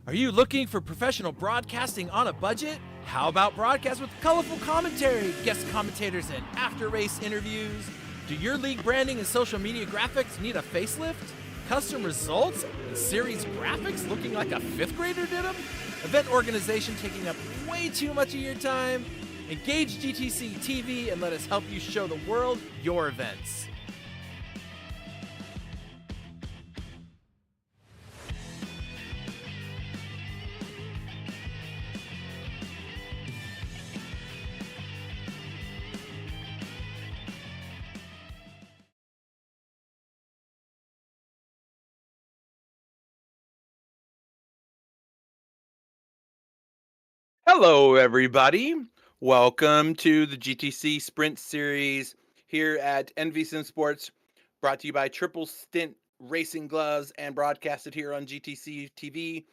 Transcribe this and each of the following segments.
Are you looking for professional broadcasting on a budget? How about broadcast with colorful commentary, guest commentators, and after-race interviews? Do your league branding and social media graphics need a facelift? Custom results and series graphics looking like a fifth grader did them? Event organization taking up way too much of your time? Engage GTCtv and let us help you show the world your events. Hello, everybody. Welcome to the GTC Sprint Series here at ENVY Simsports, brought to you by Triple Stint Racing Gloves and broadcasted here on GTCtv.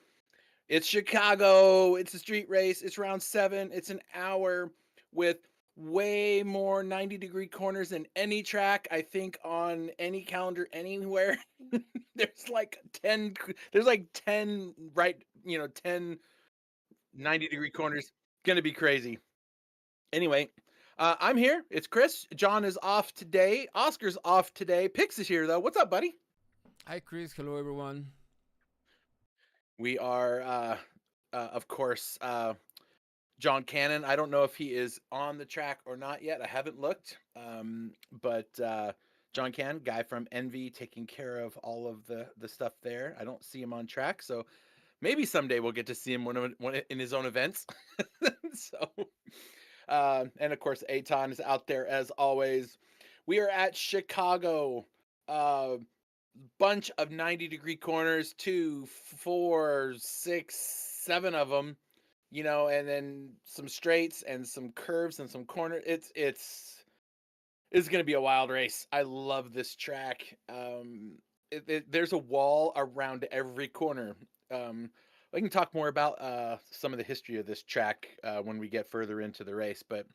It's Chicago. It's a street race. It's round 7. It's an hour with way more 90-degree corners than any track, I think, on any calendar anywhere. There's like 10 right, 10 90-degree corners. Gonna be crazy. Anyway, I'm here. It's Chris. John is off today. Oscar's off today. Pix is here, though. What's up, buddy? Hi, Chris. Hello, everyone. We are, of course, John Cannon. I don't know if he is on the track or not yet. I haven't looked. But John Cannon, guy from ENVY, taking care of all of the stuff there. I don't see him on track, so maybe someday we'll get to see him when in his own events. So, and of course, Aton is out there as always. We are at Chicago. Bunch of 90-degree corners, 2, 4, 6, 7 of them, and then some straights and some curves and some corners. It's going to be a wild race. I love this track. There's a wall around every corner. I can talk more about some of the history of this track when we get further into the race. But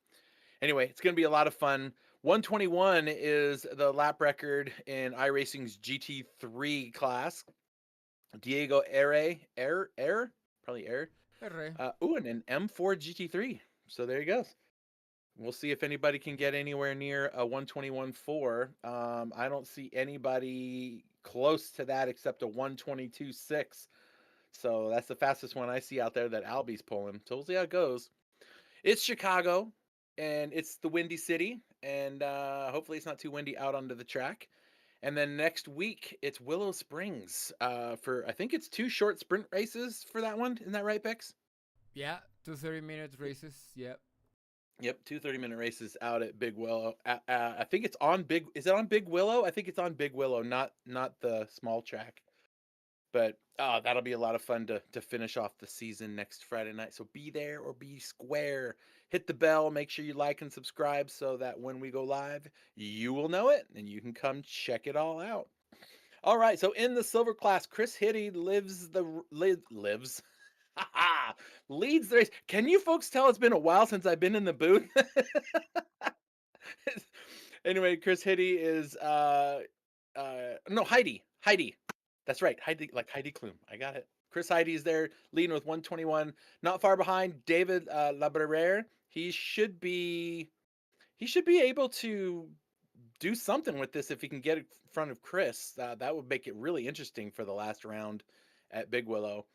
anyway, it's going to be a lot of fun. 121 is the lap record in iRacing's GT3 class. Diego probably Air. And an M4 GT3. So there he goes. We'll see if anybody can get anywhere near a 121.4. I don't see anybody close to that except a 122.6. So that's the fastest one I see out there that Albie's pulling. So we'll see how it goes. It's Chicago, and it's the Windy City, and hopefully it's not too windy out onto the track. And then next week, it's Willow Springs for, I think it's 2 short sprint races for that one. Isn't that right, Bex? Yeah, 2 30-minute races. Yep. Yep, 2 30-minute races out at Big Willow. I think it's on Big. Is it on Big Willow? I think it's on Big Willow, not the small track. But that'll be a lot of fun to finish off the season next Friday night. So be there or be square. Hit the bell. Make sure you like and subscribe so that when we go live, you will know it and you can come check it all out. All right. So in the silver class, Chris Hitty leads the race. Can you folks tell it's been a while since I've been in the booth? Anyway, Chris Hitty is Heidi. That's right, Heidi, like Heidi Klum. I got it. Chris Heidi is there, leading with 121. Not far behind, David Labrere. He should be able to do something with this if he can get in front of Chris. That would make it really interesting for the last round at Big Willow.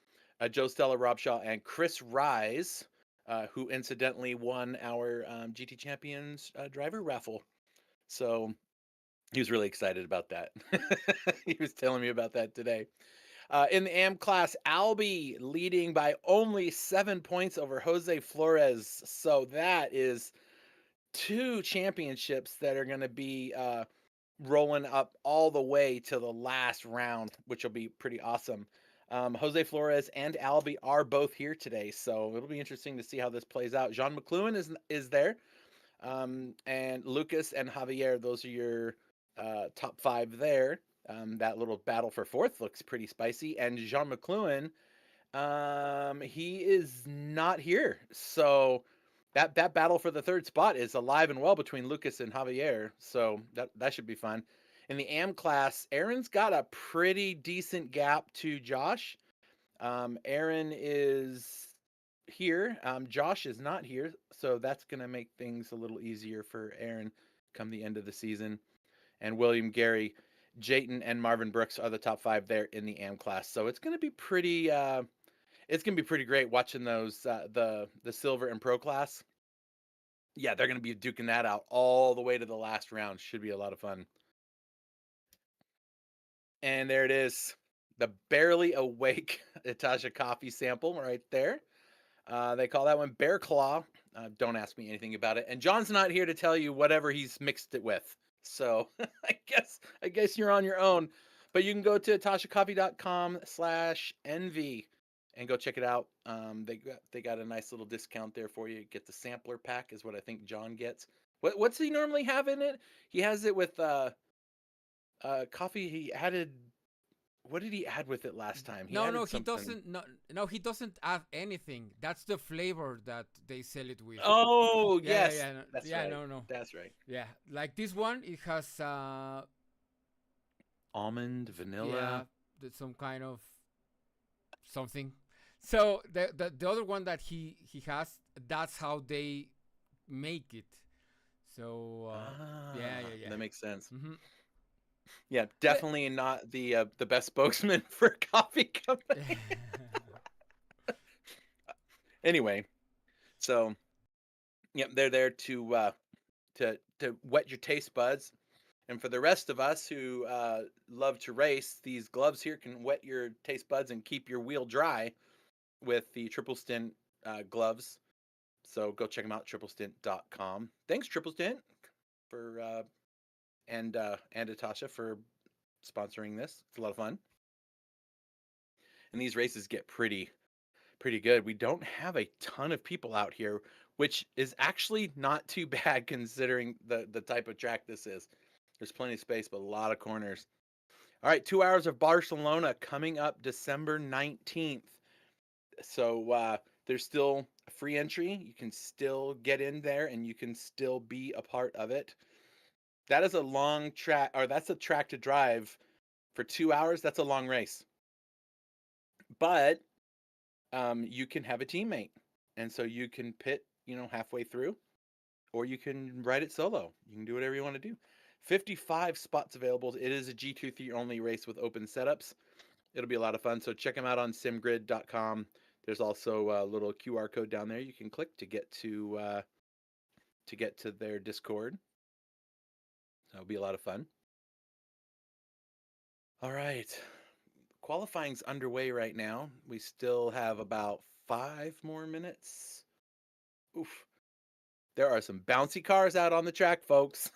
Joe Stella, Rob Shaw, and Chris Rise, who incidentally won our GT Champions driver raffle. So he was really excited about that. He was telling me about that today. In the AM class, Albie leading by only 7 points over Jose Flores. So that is 2 championships that are going to be rolling up all the way to the last round, which will be pretty awesome. Jose Flores and Albie are both here today, so it'll be interesting to see how this plays out. Jean McLuhan is there, and Lucas and Javier. Those are your top 5 there. That little battle for 4th looks pretty spicy. And Jean McLuhan, he is not here. So that battle for the 3rd spot is alive and well between Lucas and Javier. So that should be fun. In the AM class, Aaron's got a pretty decent gap to Josh. Aaron is here. Josh is not here, so that's going to make things a little easier for Aaron come the end of the season. And William, Gary, Jayton, and Marvin Brooks are the top 5 there in the AM class. So it's going to be pretty. It's going to be pretty great watching those the silver and pro class. Yeah, they're going to be duking that out all the way to the last round. Should be a lot of fun. And there it is, the barely awake Natasha coffee sample right there. They call that one Bear Claw. Don't ask me anything about it. And John's not here to tell you whatever he's mixed it with. So I guess you're on your own. But you can go to natashacoffee.com/envy and go check it out. They got a nice little discount there for you. Get the sampler pack is what I think John gets. What's he normally have in it? He has it with coffee. He added. What did he add with it last time? He No, added no, he something. doesn't. No, he doesn't add anything. That's the flavor that they sell it with. Oh Yeah, yes, yeah, no, that's yeah. right. No. That's right. Yeah, like this one, it has Almond, vanilla. yeah, some kind of something. So the other one that he has, that's how they make it. So yeah. That makes sense. Mm-hmm. Yeah, definitely not the best spokesman for coffee company. Anyway, so yeah, they're there to wet your taste buds, and for the rest of us who love to race, these gloves here can wet your taste buds and keep your wheel dry with the Triple Stint gloves. So go check them out, triplestint.com. Thanks, Triple Stint, for and Natasha for sponsoring this. It's a lot of fun. And these races get pretty good. We don't have a ton of people out here, which is actually not too bad considering the type of track this is. There's plenty of space, but a lot of corners. All right, 2 hours of Barcelona coming up December 19th. So there's still a free entry. You can still get in there and you can still be a part of it. That is a long track, or that's a track to drive for 2 hours. That's a long race. But you can have a teammate. And so you can pit, halfway through, or you can ride it solo. You can do whatever you want to do. 55 spots available. It is a G2 only race with open setups. It'll be a lot of fun. So check them out on SimGrid.com. There's also a little QR code down there you can click to get to their Discord. That'll be a lot of fun. All right. Qualifying's underway right now. We still have about 5 more minutes. Oof. There are some bouncy cars out on the track, folks.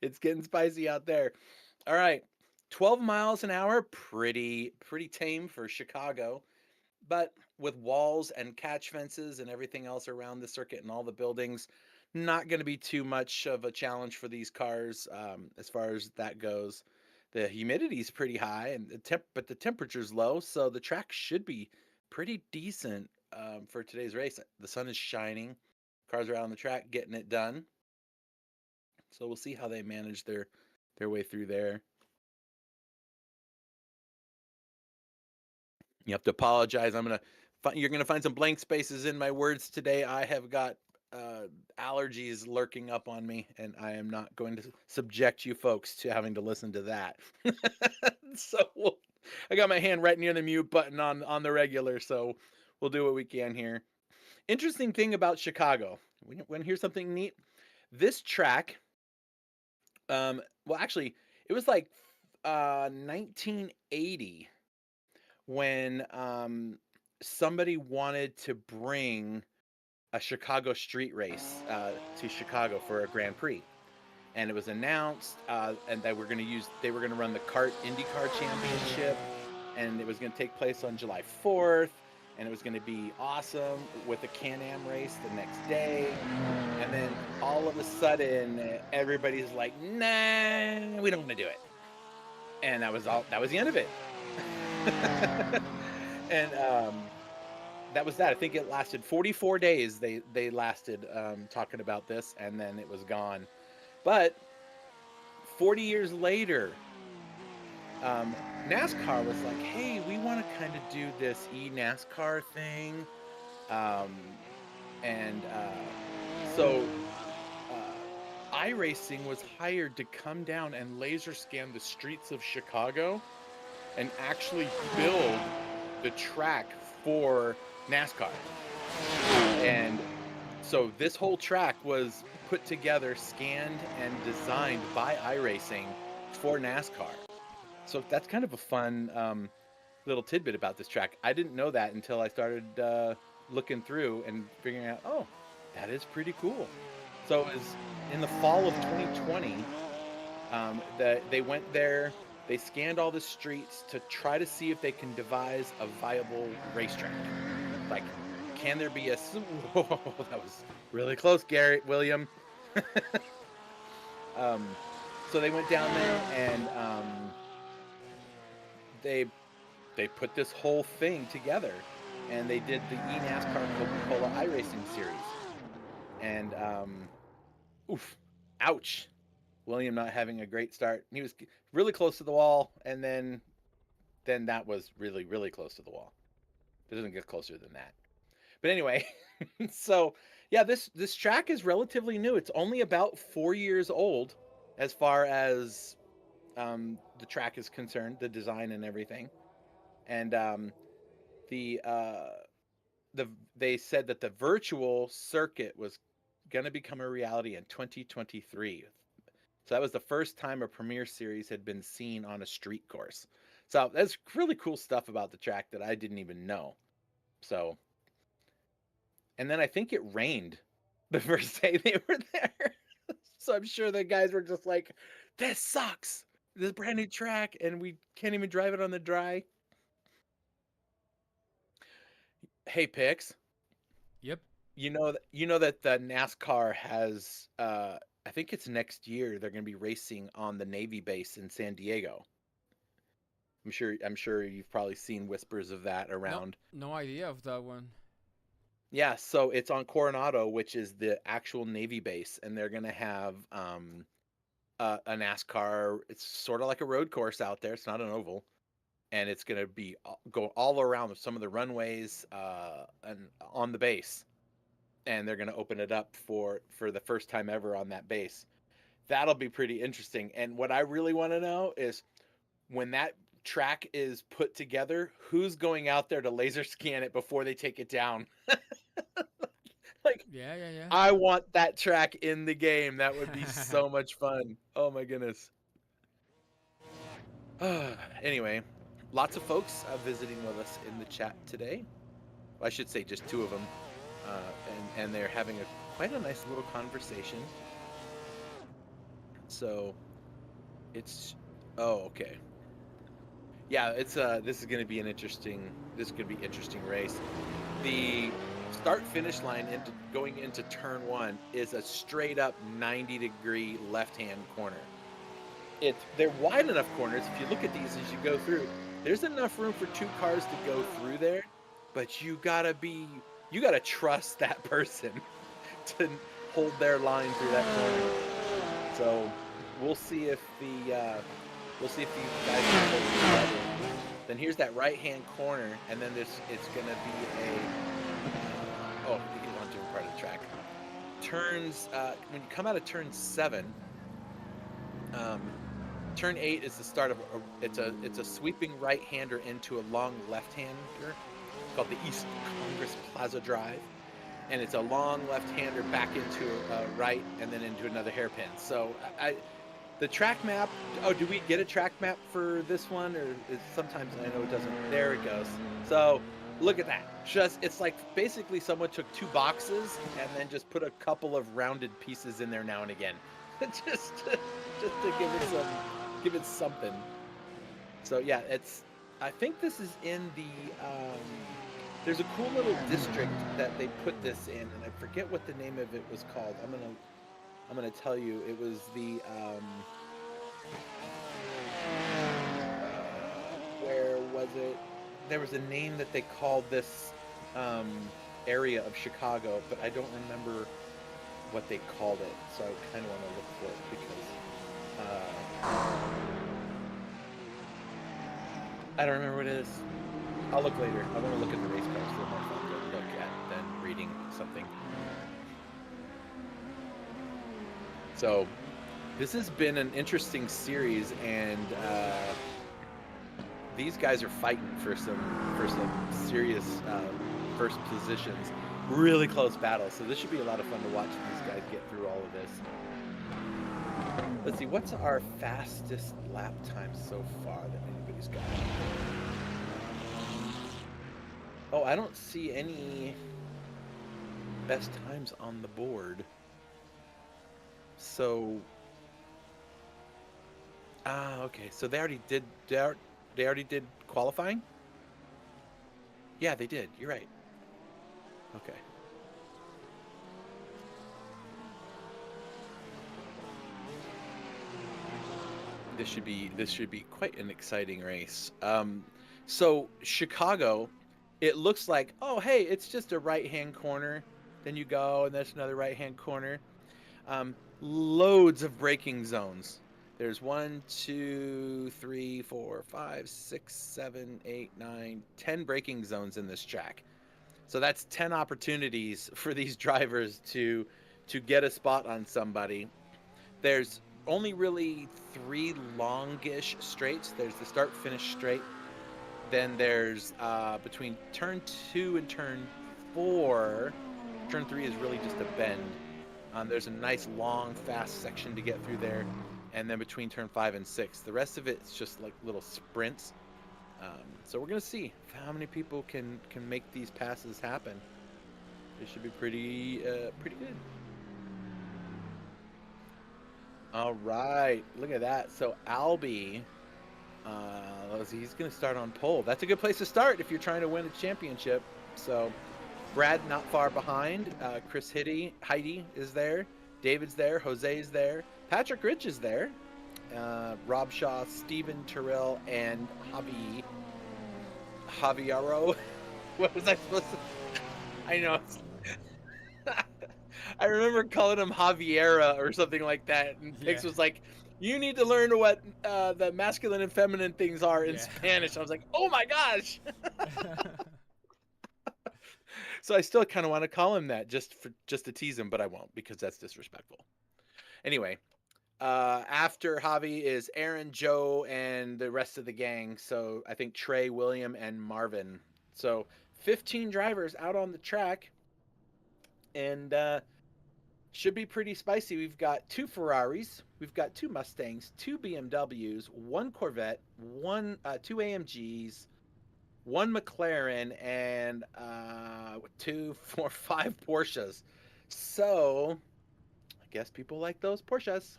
it's getting spicy out there. All right. 12 miles an hour, pretty tame for Chicago. But with walls and catch fences and everything else around the circuit and all the buildings, not going to be too much of a challenge for these cars as far as that goes. The humidity is pretty high, and but the temperature's low, so the track should be pretty decent for today's race. The sun is shining, cars are out on the track getting it done. So we'll see how they manage their way through there. You have to apologize. You're gonna find some blank spaces in my words today. I have got allergies lurking up on me, and I am not going to subject you folks to having to listen to that. So I got my hand right near the mute button on the regular, so we'll do what we can here. Interesting thing about Chicago. Want to hear something neat? This track, well, actually, it was like 1980 when somebody wanted to bring a Chicago street race to Chicago for a Grand Prix, and it was announced and they were going to run the kart IndyCar Championship, and it was going to take place on July 4th, and it was going to be awesome with a Can-Am race the next day. And then all of a sudden everybody's like, nah, we don't want to do it. And that was the end of it. And that was that. I think it lasted 44 days. They lasted talking about this, and then it was gone. But 40 years later, um, NASCAR was like, hey, we want to kind of do this NASCAR thing. Um, and so iRacing was hired to come down and laser scan the streets of Chicago and actually build the track for NASCAR. And so this whole track was put together, scanned, and designed by iRacing for NASCAR. So that's kind of a fun little tidbit about this track. I didn't know that until I started looking through and figuring out, oh, that is pretty cool. So it was in the fall of 2020, they went there, they scanned all the streets to try to see if they can devise a viable racetrack. Like, can there be a... Whoa, that was really close, Garrett William. um, so they went down there and they they put this whole thing together, and they did the eNASCAR Coca-Cola iRacing series. And oof, ouch, William not having a great start. He was really close to the wall, and then that was really, really close to the wall. It doesn't get closer than that. But anyway, so yeah, this track is relatively new. It's only about 4 years old as far as the track is concerned, the design and everything. And the uh, the they said that the virtual circuit was going to become a reality in 2023. So that was the first time a Premier Series had been seen on a street course. So that's really cool stuff about the track that I didn't even know. So, and then I think it rained the first day they were there. So I'm sure the guys were just like, this sucks. This brand new track, and we can't even drive it on the dry. Hey, Pix, Yep. you know that the NASCAR has I think it's next year they're going to be racing on the Navy base in San Diego. I'm sure you've probably seen whispers of that No, around. no idea of that one. Yeah, so it's on Coronado, which is the actual Navy base, and they're going to have a NASCAR. It's sort of like a road course out there. It's not an oval, and it's going to be go all around some of the runways and on the base, and they're going to open it up for the first time ever on that base. That'll be pretty interesting. And what I really want to know is when that track is put together, who's going out there to laser scan it before they take it down? Like, Yeah, yeah, I want that track in the game. That would be yeah. so much fun. Oh my goodness. Anyway, lots of folks visiting with us in the chat today. Well, I should say just two of them, and they're having quite a nice little conversation. So it's okay. Yeah, it's this is going to be interesting race. The start finish line into going into turn one is a straight up 90-degree left-hand corner. They're wide enough corners. If you look at these as you go through, there's enough room for two cars to go through there, but you gotta trust that person to hold their line through that corner. So we'll see if the guys can hold together. Then here's that right-hand corner, and then it's gonna be a you get onto a part of the track. Turns when you come out of turn 7, turn 8 is the start of it's a sweeping right-hander into a long left-hander called the East Congress Plaza Drive, and it's a long left-hander back into a right and then into another hairpin. So the track map. Oh, do we get a track map for this one, or sometimes I know it doesn't? There it goes. So look at that. It's like basically someone took two boxes and then just put a couple of rounded pieces in there now and again, just to give it something. So yeah, I think this is in the. There's a cool little district that they put this in, and I forget what the name of it was called. I'm gonna tell you, it was the where was it? There was a name that they called this area of Chicago, but I don't remember what they called it. So I kind of want to look for it because I don't remember what it is. I'll look later. I want to look at the race cars. They're more fun to look at than reading something. So, this has been an interesting series, and these guys are fighting for some serious first positions. Really close battles. So this should be a lot of fun to watch these guys get through all of this. Let's see, what's our fastest lap time so far that anybody's got? Oh, I don't see any best times on the board. So, okay. So they already did qualifying? Yeah, they did. You're right. Okay. This should be quite an exciting race. So Chicago, it looks like, oh hey, it's just a right-hand corner. Then you go, and there's another right-hand corner. Loads of braking zones. There's 1, 2, 3, 4, 5, 6, 7, 8, 9, 10 braking zones in this track. So that's 10 opportunities for these drivers to get a spot on somebody. There's only really 3 longish straights. There's the start-finish straight. Then there's between turn 2 and turn 4. Turn 3 is really just a bend. There's a nice long fast section to get through there, and then between turn 5 and 6, the rest of it's just like little sprints. So we're gonna see how many people can make these passes happen. It should be pretty good. All right, look at that. So Albie, he's gonna start on pole. That's a good place to start if you're trying to win a championship. So Brad not far behind. Chris Heidi is there. David's there. Jose's there. Patrick Rich is there. Rob Shaw, Steven Terrell, and Javiero. What was I supposed to? I know. I remember calling him Javiera or something like that, and Pix was like, "You need to learn what the masculine and feminine things are in Spanish." I was like, "Oh my gosh!" So I still kind of want to call him that just to tease him, but I won't because that's disrespectful. Anyway, after Javi is Aaron, Joe, and the rest of the gang. So I think Trey, William, and Marvin. So 15 drivers out on the track, and should be pretty spicy. We've got 2 Ferraris, we've got 2 Mustangs, 2 BMWs, 1 Corvette, 2 AMGs, 1 McLaren, and 2, 4, 5 Porsches. So I guess people like those Porsches.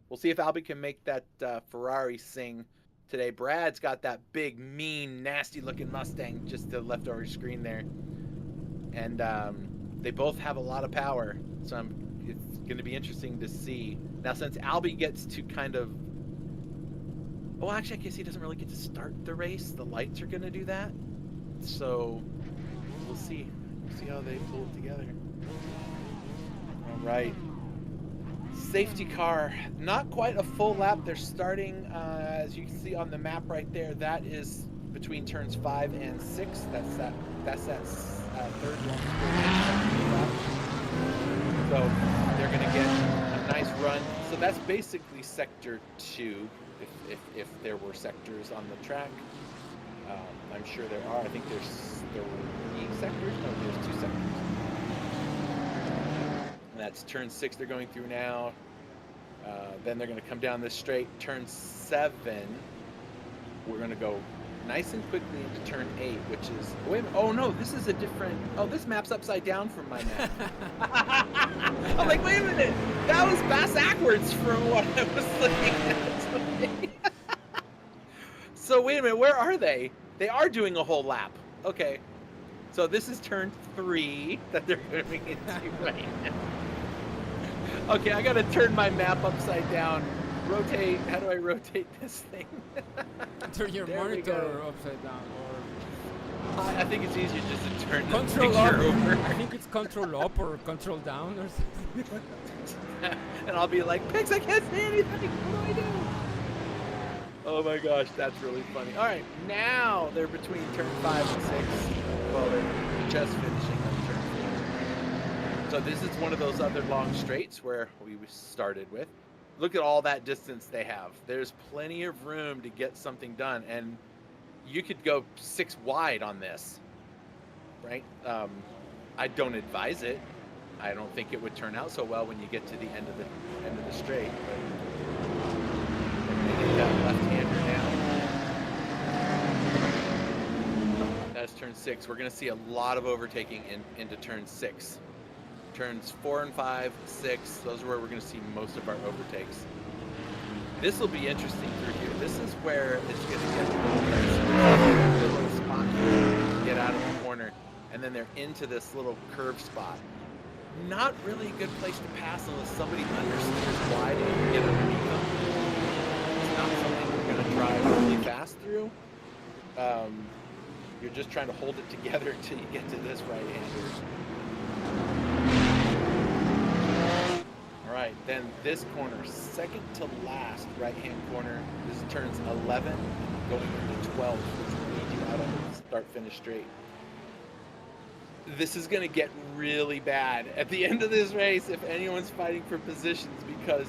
We'll see if Albie can make that Ferrari sing today. Brad's got that big, mean, nasty-looking Mustang just to the left over your screen there. And they both have a lot of power, so it's going to be interesting to see. Now, since Albie gets to kind of... Oh, actually, I guess he doesn't really get to start the race. The lights are going to do that. So, we'll see. We'll see how they pull it together. All right. Safety car. Not quite a full lap. They're starting, as you can see on the map right there, that is between turns 5 and 6. That's that third long lap. So, they're going to get a nice run. So, that's basically Sector 2. If there were sectors on the track, I'm sure there are. I think there were 3 sectors. No, there's 2 sectors. And that's turn 6 they're going through now. Then they're going to come down this straight. Turn 7, we're going to go nice and quickly into turn 8, which is... Wait a minute. Oh, no, this is a different... Oh, this map's upside down from my map. I'm like, wait a minute. That was backwards from what I was looking at. So, wait a minute. Where are they? They are doing a whole lap. Okay. So, this is turn 3 that they're going into right now. Okay, I got to turn my map upside down. Rotate. How do I rotate this thing? Turn your monitor upside down, or I think it's easier just to turn the control picture up. over. I think it's control up or control down or something. And I'll be like, Pix, I can't see anything. What do I do? Oh my gosh, that's really funny. All right, now they're between turn 5 and 6. Well, they're just finishing on turn 4. So this is one of those other long straights where we started with. Look at all that distance they have. There's plenty of room to get something done, and you could go 6 wide on this, right? I don't advise it. I don't think it would turn out so well when you get to the end of the straight. But they get that left-hander now. That's turn 6. We're going to see a lot of overtaking into turn 6. Turns 4 and 5, 6. Those are where we're going to see most of our overtakes. This will be interesting through here. This is where it's going to get a little nice. The little spot here, get out of the corner, and then they're into this little curve spot. Not really a good place to pass unless somebody understeers wide and you get underneath them. It's not something we're going to drive really fast through. You're just trying to hold it together until you get to this right-hander. All right, then this corner, second to last right-hand corner. This turns 11, going into 12, which will lead you out on the start-finish straight. This is going to get really bad at the end of this race if anyone's fighting for positions, because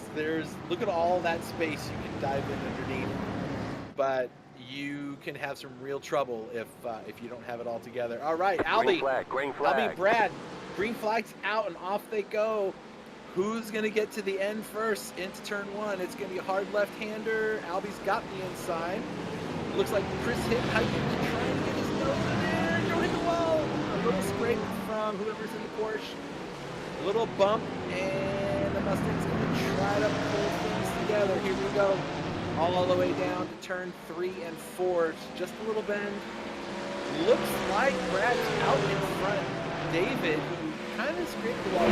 look at all that space you can dive in underneath, but you can have some real trouble if you don't have it all together. All right, Albie, green flag. Albie, Brad, green flag's out and off they go. Who's going to get to the end first into turn 1? It's going to be a hard left-hander. Albie's got the inside. Looks like Chris Higgins trying to get his nose in there. Don't hit the wall. A little scrape from whoever's in the Porsche. A little bump, and the Mustang's going to try to pull things together. Here we go. All the way down to turn 3 and 4. It's just a little bend. Looks like Brad's out in front. David, who kind of scraped the wall.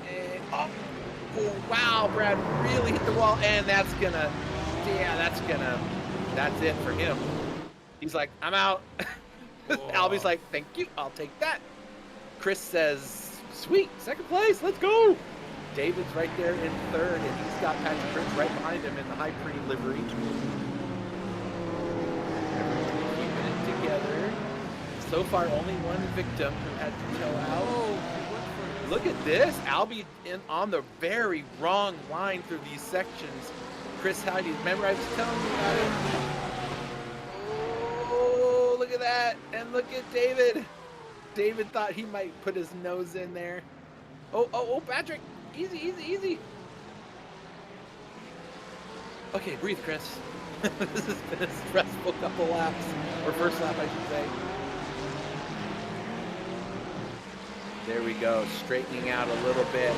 And oh, wow, Brad really hit the wall, and that's it for him. He's like, I'm out. Albie's like, thank you, I'll take that. Chris says, sweet, second place, let's go. David's right there in third, and he's got Patrick Rich right behind him in the high pretty livery. Everyone keeping it together. So far, only one victim who had to tow out. Oh, look at this. Albie on the very wrong line through these sections. Chris, how do you remember I was telling you about it? Oh, look at that. And look at David. David thought he might put his nose in there. Oh, Patrick. Easy, easy, easy. Okay, breathe, Chris. This has been a stressful couple laps. Or first lap, I should say. There we go. Straightening out a little bit.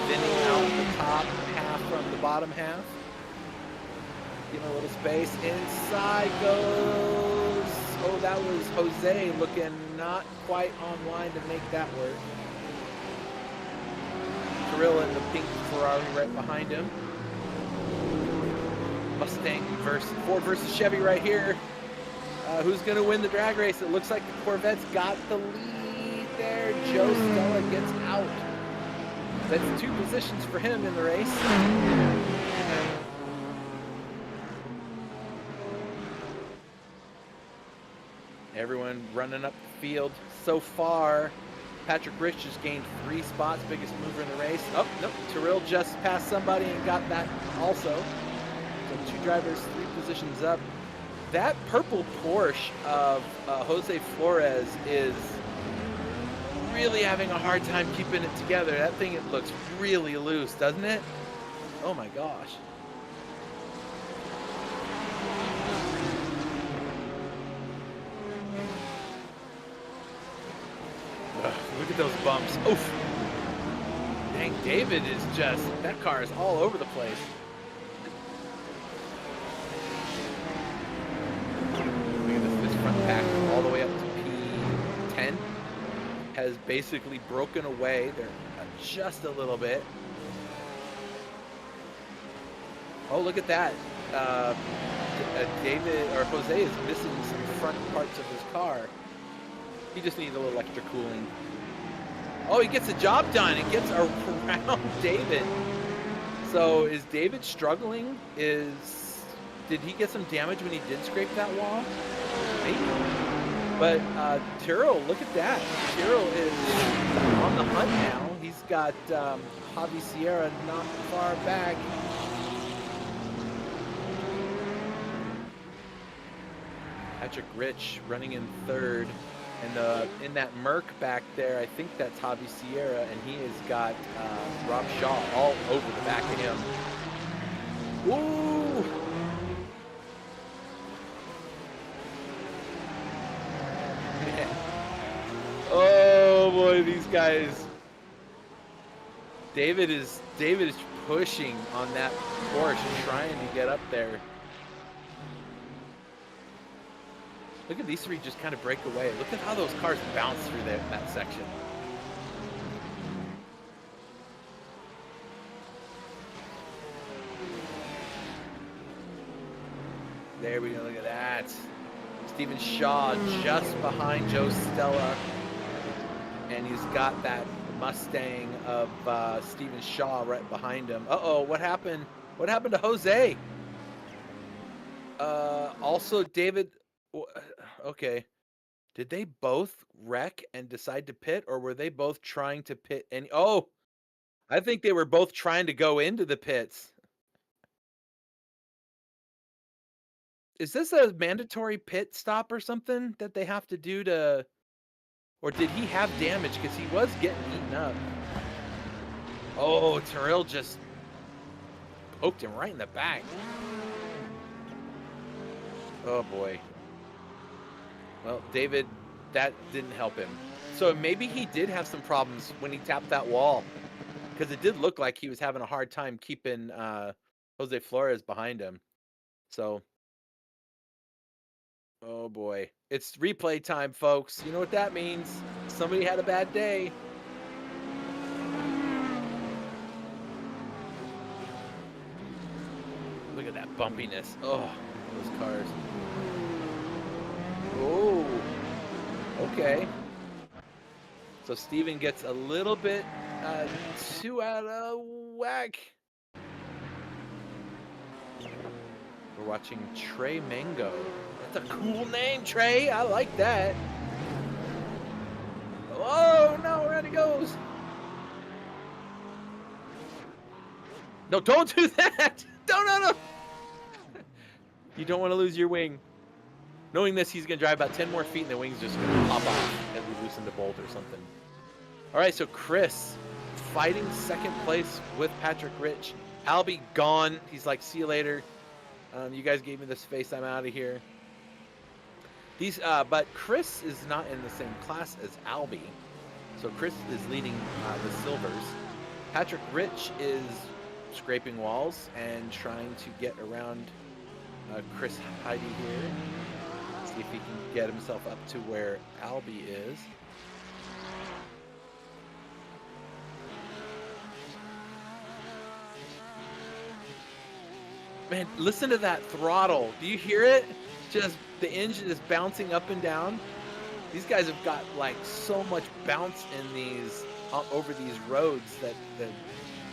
Thinning out the top half from the bottom half. Give him a little space. Inside goes. Oh, that was Jose looking not quite online to make that work. Kirill in the pink Ferrari right behind him. Mustang versus Ford versus Chevy right here. Who's going to win the drag race? It looks like the Corvette's got the lead there. Joe Stella gets out. That's 2 positions for him in the race. Everyone running up the field so far. Patrick Rich just gained 3 spots, biggest mover in the race. Oh, nope, Terrell just passed somebody and got that also. So 2 drivers, 3 positions up. That purple Porsche of Jose Flores is really having a hard time keeping it together. That thing, it looks really loose, doesn't it? Oh my gosh. Look at those bumps. Oof. Dang, David is just, that car is all over the place. Look at this front pack all the way up to P10 has basically broken away. They're just a little bit. Oh, look at that. David, or Jose is missing some front parts of his car. He just needs a little extra cooling. Oh, he gets the job done. It gets around David. So is David struggling? Did he get some damage when he did scrape that wall? Maybe. But Tyrrell, look at that. Tyrrell is on the hunt now. He's got Javi Sierra not far back. Patrick Rich running in third. And in that Merc back there, I think that's Javi Sierra, and he has got Rob Shaw all over the back of him. Woo! Oh boy, these guys. David is pushing on that Porsche, trying to get up there. Look at these three just kind of break away. Look at how those cars bounce through that section. There we go, look at that. Stephen Shaw just behind Joe Stella. And he's got that Mustang of Stephen Shaw right behind him. Uh-oh, what happened? What happened to Jose? Also, David... Okay. Did they both wreck and decide to pit, or were they both trying to pit? Oh, I think they were both trying to go into the pits. Is this a mandatory pit stop or something that they have to do to... Or did he have damage? Because he was getting eaten up. Oh, Tyrrell just poked him right in the back. Oh, boy. Well, David, that didn't help him. So maybe he did have some problems when he tapped that wall. Because it did look like he was having a hard time keeping Jose Flores behind him. So... Oh boy. It's replay time, folks. You know what that means. Somebody had a bad day. Look at that bumpiness. Oh, those cars. Oh. Okay. So Steven gets a little bit too out of whack. We're watching Trey Mango. That's a cool name, Trey. I like that. Oh, no, around he goes. No, don't do that. No. You don't want to lose your wing. Knowing this, he's going to drive about 10 more feet and the wing's just going to pop off as we loosen the bolt or something. All right, so Chris fighting second place with Patrick Rich. Albie gone. He's like, see you later. You guys gave me this face. I'm out of here. But Chris is not in the same class as Albie. So Chris is leading the silvers. Patrick Rich is scraping walls and trying to get around Chris Heidi here. See if he can get himself up to where Albie is. Man, listen to that throttle. Do you hear it? Just the engine is bouncing up and down. These guys have got like so much bounce in these over these roads that they're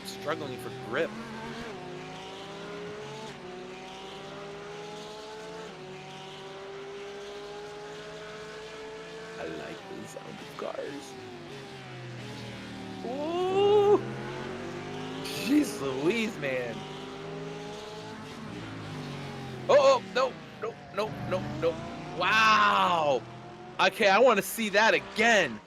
struggling for grip. I like the sound of cars. Ooh! Jeez Louise, man. Oh, no. Wow. Okay, I want to see that again.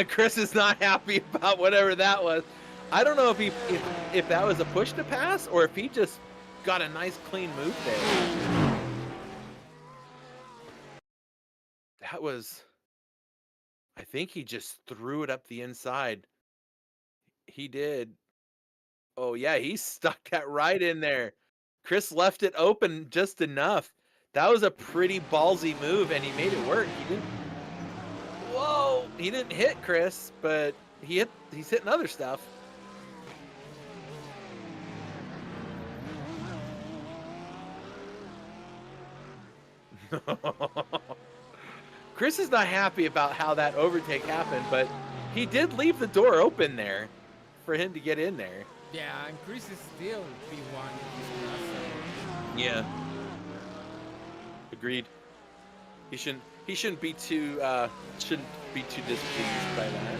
Chris is not happy about whatever that was. I don't know if that was a push to pass or if he just got a nice clean move there. That was... I think he just threw it up the inside. He did. Oh, yeah, he stuck that right in there. Chris left it open just enough. That was a pretty ballsy move, and he made it work. He didn't... Whoa! He didn't hit Chris, but he's hitting other stuff. Chris is not happy about how that overtake happened, but he did leave the door open there for him to get in there. Yeah, and Chris is still P1 in this class. Yeah. Agreed. He shouldn't be too displeased by that.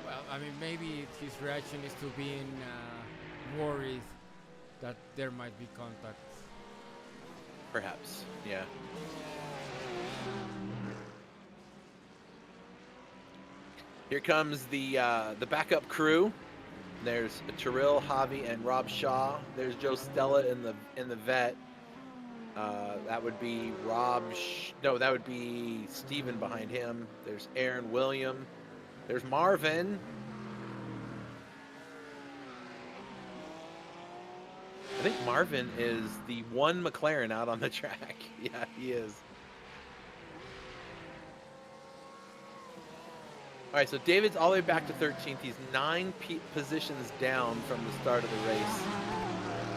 Well, I mean, maybe his reaction is to being worried that there might be contact. Perhaps, yeah. Here comes the backup crew. There's Tyrrell, Javi, and Rob Shaw. There's Joe Stella in the vet. That would be that would be Steven behind him. There's Aaron William. There's Marvin. I think Marvin is the one McLaren out on the track. Yeah, he is. All right, so David's all the way back to 13th. He's 9 positions down from the start of the race.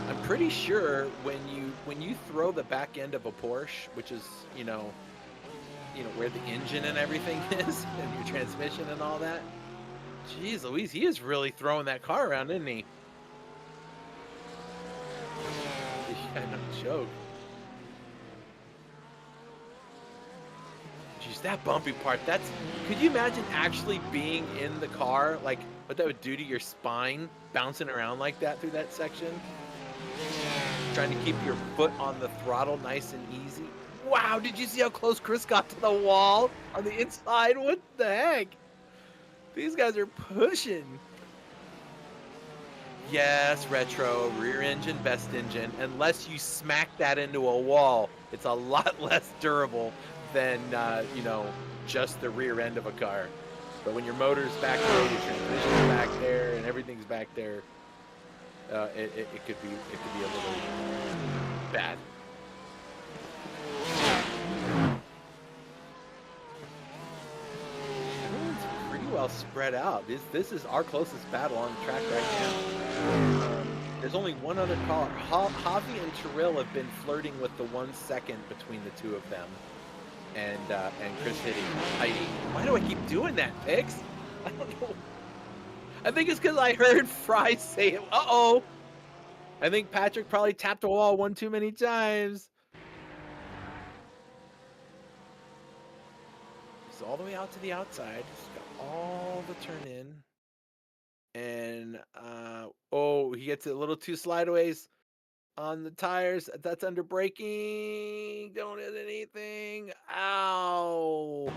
I'm pretty sure when you throw the back end of a Porsche, which is you know where the engine and everything is, and your transmission and all that. Jeez Louise, he is really throwing that car around, isn't he? Yeah, no joke. Jeez, that bumpy part, could you imagine actually being in the car, like what that would do to your spine, bouncing around like that through that section? Trying to keep your foot on the throttle nice and easy. Wow, did you see how close Chris got to the wall on the inside? What the heck? These guys are pushing. Yes, retro, rear engine, best engine. Unless you smack that into a wall, it's a lot less durable than, just the rear end of a car. But when your motor's back there, your transmission's back there, and everything's back there, it could be a little bad. Everyone's pretty well spread out. This is our closest battle on the track right now. There's only one other car. Javi and Tyrrell have been flirting with the 1 second between the two of them, and Chris hitting Heidi. Why do I keep doing that, Pix? I don't know. I think it's because I heard Fry say it. Uh-oh. I think Patrick probably tapped the wall one too many times. He's all the way out to the outside. He's got all the turn in. And, he gets a little too slideaways on the tires. That's under braking. Don't hit anything. Ow.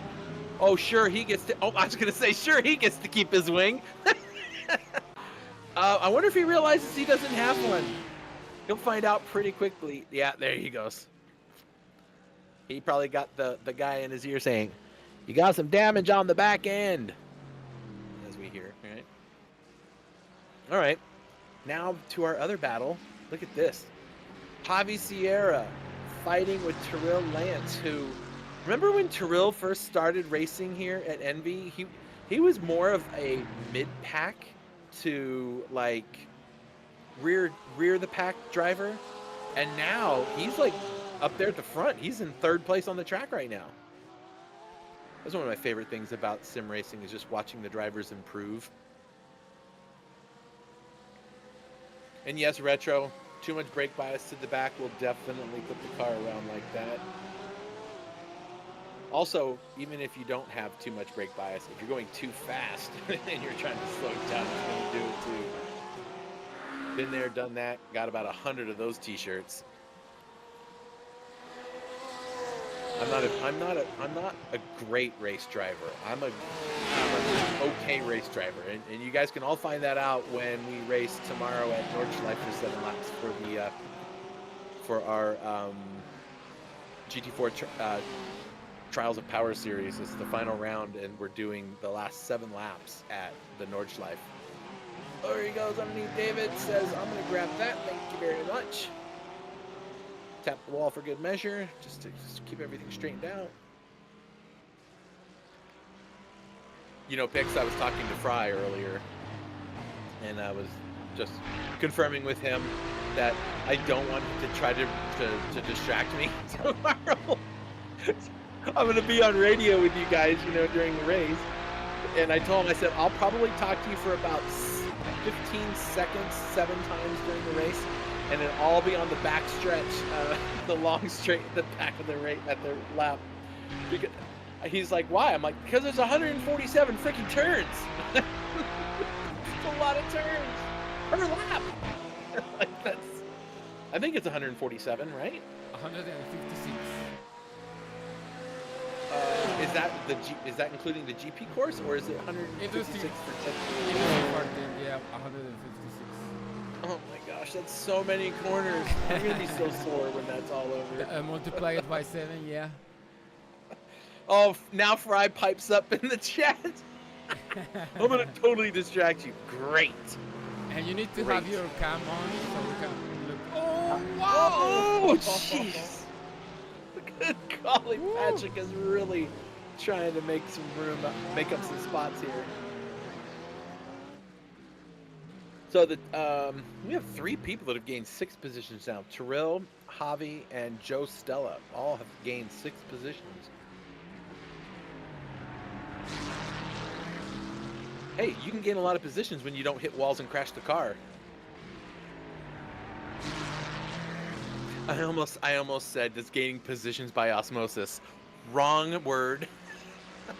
Oh, sure, he gets to... Oh, I was going to say, sure, he gets to keep his wing. I wonder if he realizes he doesn't have one. He'll find out pretty quickly. Yeah, there he goes. He probably got the guy in his ear saying, "You got some damage on the back end." As we hear, right? All right. Now to our other battle. Look at this. Javi Sierra fighting with Tyrrell Lance, who... Remember when Tyrrell first started racing here at ENVY? He was more of a mid-pack to like rear the pack driver, and now he's like up there at the front. He's in 3rd place on the track right now. That's one of my favorite things about sim racing, is just watching the drivers improve. And yes, retro, too much brake bias to the back will definitely put the car around like that. Also, even if you don't have too much brake bias, if you're going too fast and you're trying to slow down, it's going to do it too. Been there, done that. Got about 100 of those T-shirts. I'm not a great race driver. I'm an okay race driver, and you guys can all find that out when we race tomorrow at Nordschleife for 7 laps for our GT4 Trials of Power series. It's the final round, and we're doing the last 7 laps at the Nordschleife. There he goes underneath David. Says, "I'm going to grab that. Thank you very much." Tap the wall for good measure, just to keep everything straightened out. You know, Pix, I was talking to Fry earlier, and I was just confirming with him that I don't want him to try to distract me tomorrow. I'm going to be on radio with you guys, during the race. And I told him, I said, I'll probably talk to you for about 15 seconds, 7 times during the race, and it'll all be on the back stretch, the long straight at the back of the race at the lap. Because he's like, why? I'm like, because there's 147 freaking turns. It's a lot of turns per lap. Like that's, I think it's 147, right? 156. Is that including the GP course, or is it 156 for Yeah, 156. Oh my gosh, that's so many corners. I'm gonna be so sore when that's all over. Multiply it by 7, yeah. Oh, now Fry pipes up in the chat. I'm gonna totally distract you. Great. And you need to have your cam on so we can look. Oh, wow! Oh, jeez. Good golly, Patrick is really trying to make some room, make up some spots here. So we have 3 people that have gained 6 positions now. Terrell, Javi, and Joe Stella all have gained 6 positions. Hey, you can gain a lot of positions when you don't hit walls and crash the car. I almost said this gaining positions by osmosis. Wrong word. I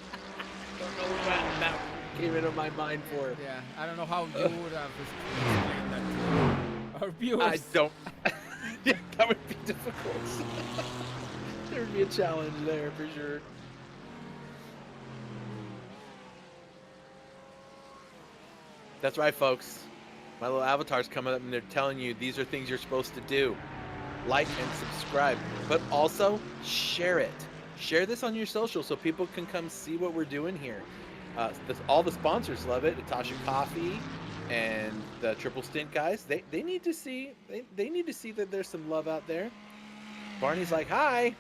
don't know what that came into my mind for. Yeah, I don't know how you would have explained that to our viewers. I don't. Yeah, that would be difficult. There would be a challenge there for sure. That's right, folks. My little avatar's coming up and they're telling you these are things you're supposed to do. Like and subscribe, but also share it. Share this on your social so people can come see what we're doing here. All the sponsors love it. Natasha Coffee and the Triple Stint guys. They need to see they need to see that there's some love out there. Barney's like, hi.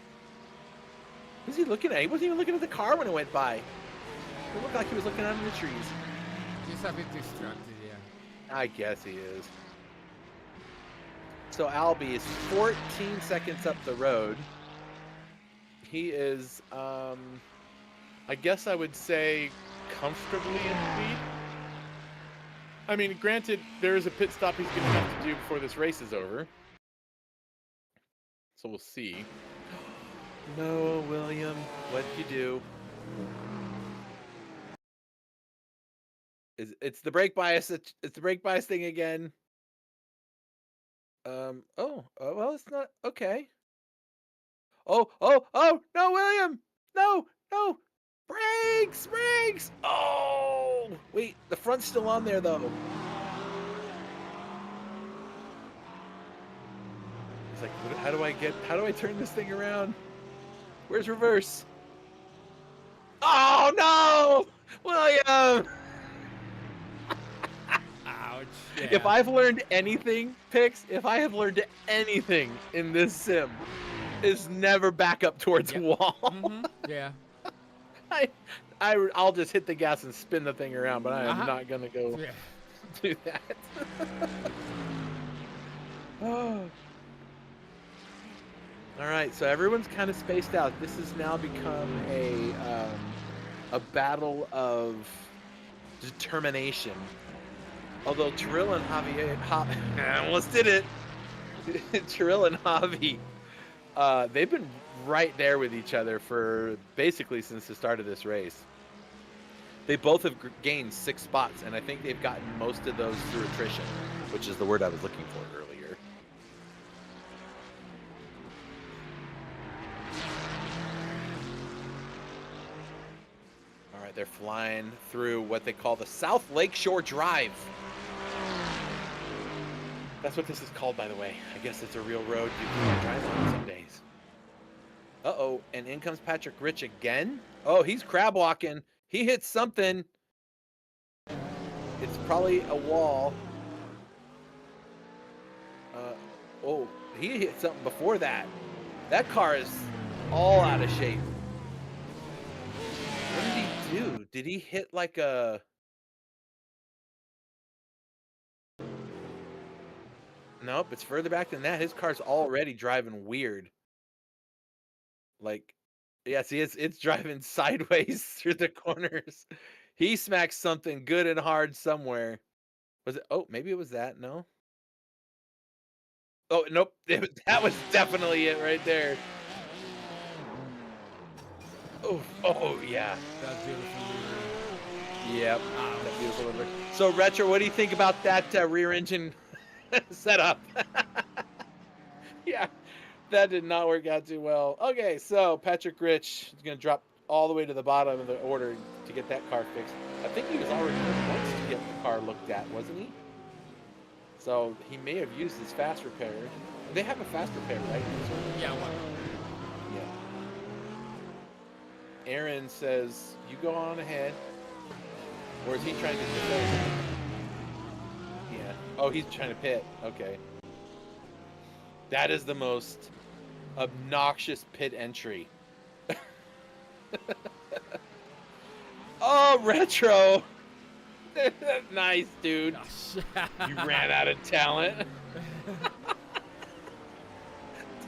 Who's he looking at? He wasn't even looking at the car when it went by. It looked like he was looking out in the trees. He's a bit distracted, yeah. I guess he is. So Albie is 14 seconds up the road. He is, I guess I would say, comfortably in lead. I mean, granted, there is a pit stop he's going to have to do before this race is over. So we'll see. No, William, what'd you do? It's the brake bias. It's the brake bias thing again. Oh, well, it's not okay. Oh, no, William, no, brakes. Oh, wait, the front's still on there though. He's like, how do I turn this thing around? Where's reverse? Oh no, William. Ouch. Yeah. If I've learned anything, if I have learned anything in this sim, is never back up towards a wall. Mm-hmm. Yeah. I'll just hit the gas and spin the thing around, but I am not gonna go do that. Oh. All right, so everyone's kind of spaced out. This has now become a battle of determination. Although Trill and Javi, I almost did it. Trill and Javi, they've been right there with each other for basically since the start of this race. They both have gained 6 spots, and I think they've gotten most of those through attrition, which is the word I was looking for earlier. All right, they're flying through what they call the South Lakeshore Drive. That's what this is called, by the way. I guess it's a real road you can drive on some days. Uh-oh, and in comes Patrick Rich again. Oh, he's crab walking. He hits something. It's probably a wall. Oh, he hit something before that. That car is all out of shape. What did he do? Did he hit like a... Nope, it's further back than that. His car's already driving weird. Like, yeah, see, it's driving sideways through the corners. He smacked something good and hard somewhere. Was it? Oh, maybe it was that. No. Oh, nope. That was definitely it right there. Oh, oh yeah. That's beautiful. Yep. That Ouch. beautiful number. So, Retro, what do you think about that rear engine setup? Yeah, that did not work out too well. Okay, so Patrick Rich is going to drop all the way to the bottom of the order to get that car fixed. I think he was already in once to get the car looked at, wasn't he? So he may have used his fast repair. They have a fast repair, right? Yeah, one. Yeah. Aaron says, you go on ahead. Or is he trying to defend? Yeah. Oh, he's trying to pit. Okay. That is the most obnoxious pit entry. Oh, Retro. Nice, dude. You ran out of talent.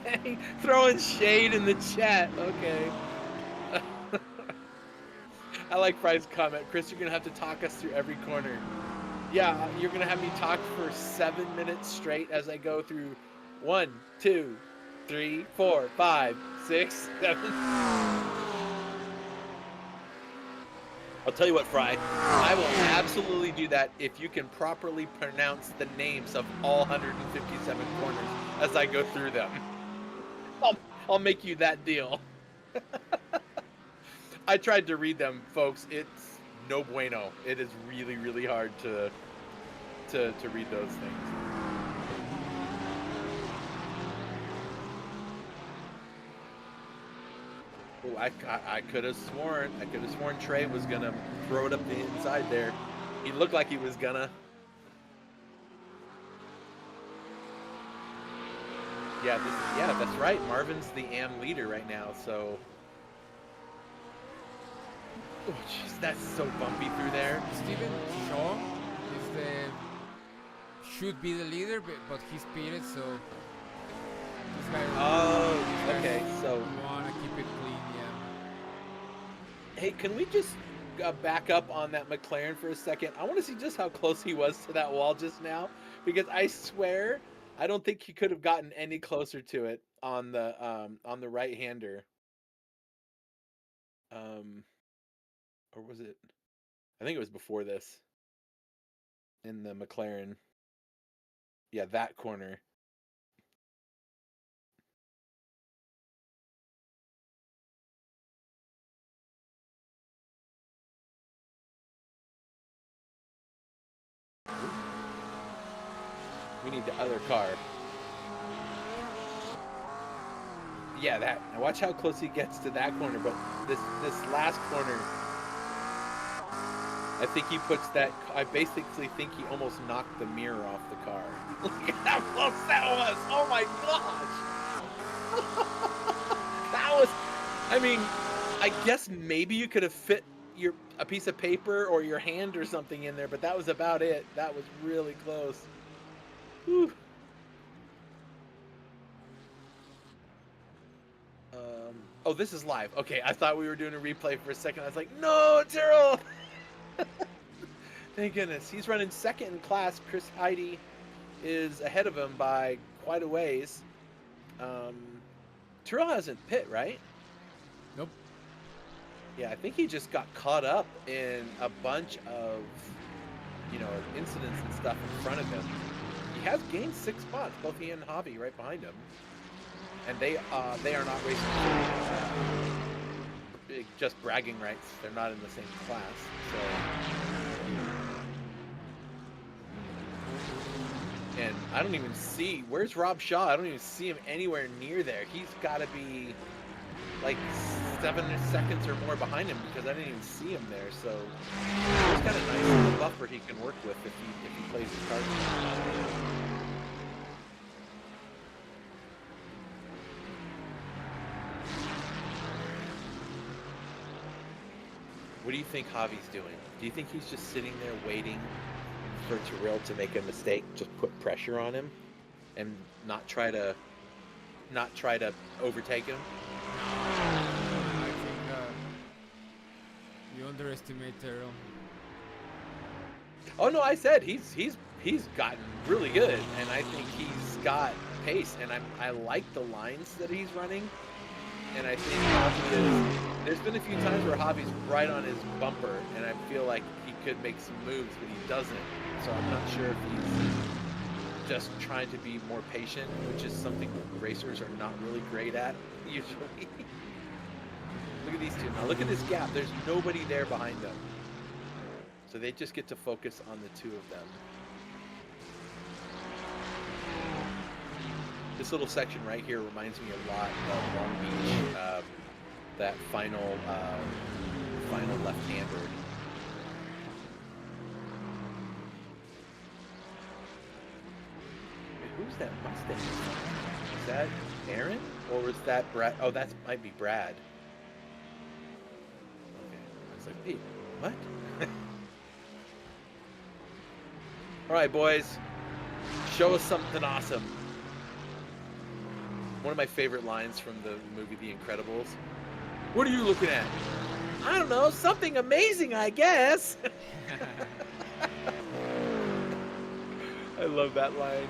Dang, throwing shade in the chat. Okay. I like Fry's comment. Chris, you're going to have to talk us through every corner. Yeah, you're going to have me talk for 7 minutes straight as I go through 1, 2, 3, 4, 5, 6, 7. I'll tell you what, Fry. I will absolutely do that if you can properly pronounce the names of all 157 corners as I go through them. I'll make you that deal. I tried to read them, folks. It's no bueno. It is really, really hard to read those things. Oh, I could have sworn Trey was gonna throw it up the inside there. He looked like he was gonna. Yeah, that's right. Marvin's the AM leader right now, so. Oh, jeez, that's so bumpy through there. Steven Shaw is should be the leader, but he's pitted, so this guy. Oh, okay. So we wanna keep it clean, yeah. Hey, can we just back up on that McLaren for a second? I want to see just how close he was to that wall just now, because I swear I don't think he could have gotten any closer to it on the right-hander. Or was it? I think it was before this. In the McLaren. Yeah, that corner. We need the other car. Yeah, that. Now watch how close he gets to that corner, but this last corner, I think he puts that. I basically think he almost knocked the mirror off the car. Look at how close that was! Oh my gosh! That was. I mean, I guess maybe you could have fit a piece of paper or your hand or something in there, but that was about it. That was really close. Whew. Oh, this is live. Okay, I thought we were doing a replay for a second. I was like, no, Terrell! Thank goodness. He's running second in class. Chris Heide is ahead of him by quite a ways. Terrell hasn't pit, right? Nope. Yeah, I think he just got caught up in a bunch of, incidents and stuff in front of him. He has gained 6 spots, both he and Javi right behind him. And they are not racing just bragging rights. They're not in the same class. So, and I don't even see, where's Rob Shaw? I don't even see him anywhere near there. He's got to be like 7 seconds or more behind him because I didn't even see him there. So it's kind of nice little buffer he can work with if he plays his cards. What do you think Javi's doing? Do you think he's just sitting there waiting for Terrell to make a mistake, just put pressure on him, and not try to overtake him? I think you underestimate Terrell. Oh no, I said he's gotten really good, and I think he's got pace, and I like the lines that he's running, and I think Javi is. There's been a few times where Javi's right on his bumper, and I feel like he could make some moves, but he doesn't. So I'm not sure if he's just trying to be more patient, which is something racers are not really great at usually. Look at these two now. Look at this gap. There's nobody there behind them. So they just get to focus on the two of them. This little section right here reminds me a lot of Long Beach, that final left-hander. Wait, who's that Mustang? Is that Aaron? Or was that Brad? Oh, that might be Brad. Okay. I was like, wait, what? All right, boys. Show us something awesome. One of my favorite lines from the movie The Incredibles. What are you looking at? I don't know, something amazing, I guess. I love that line.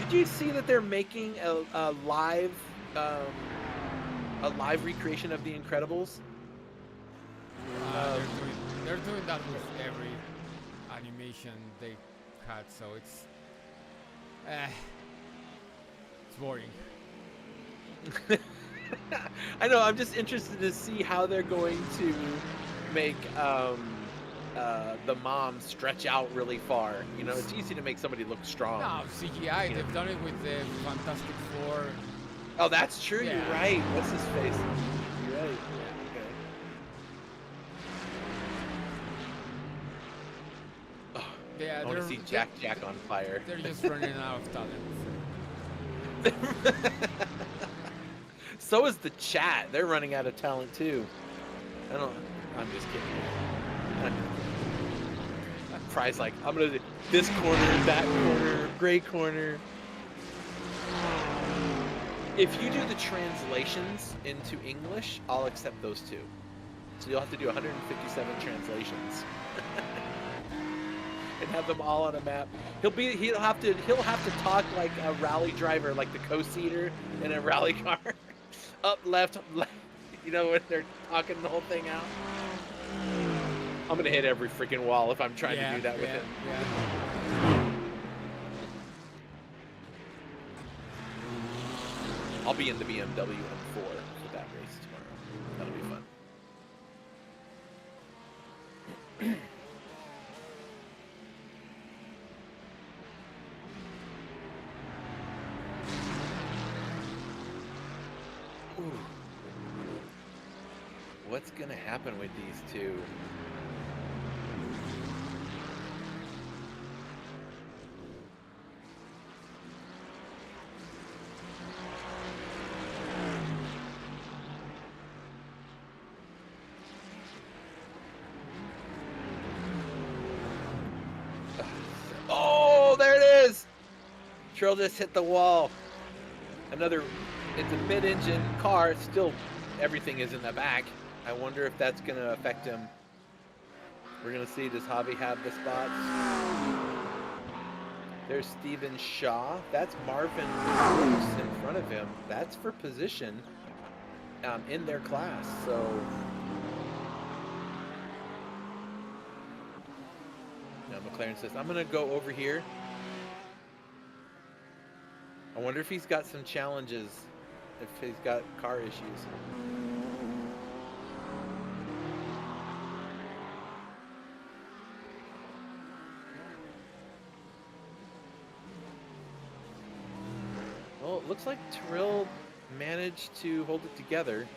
Did you see that they're making a live recreation of The Incredibles? They're doing that with every animation they had, so it's boring. I know. I'm just interested to see how they're going to make the mom stretch out really far. You know, it's easy to make somebody look strong. No, CGI. They've done it with the Fantastic Four. Oh, that's true. Yeah. You're right. What's his face? You're right. Okay. Oh, Yeah, I want to see Jack on fire. They're just running out of talent. So is the chat. They're running out of talent too. I'm just kidding. Fry's like, I'm gonna do this corner, that corner, gray corner. If you do the translations into English, I'll accept those two. So you'll have to do 157 translations. And have them all on a map. He'll have to talk like a rally driver, like the co-seater in a rally car. Up, left, you know, when they're talking the whole thing out. I'm gonna hit every freaking wall if I'm trying to do that with him. Yeah. I'll be in the BMW M4 for that race tomorrow. That'll be fun. What's gonna happen with these two? Oh, there it is! Trill just hit the wall. It's a mid-engine car. Still, everything is in the back. I wonder if that's going to affect him. We're going to see, does Javi have the spots? There's Steven Shaw. That's Marvin Brooks in front of him. That's for position in their class. So now McLaren says, I'm going to go over here. I wonder if he's got some challenges, if he's got car issues. Well, it looks like Terrell managed to hold it together.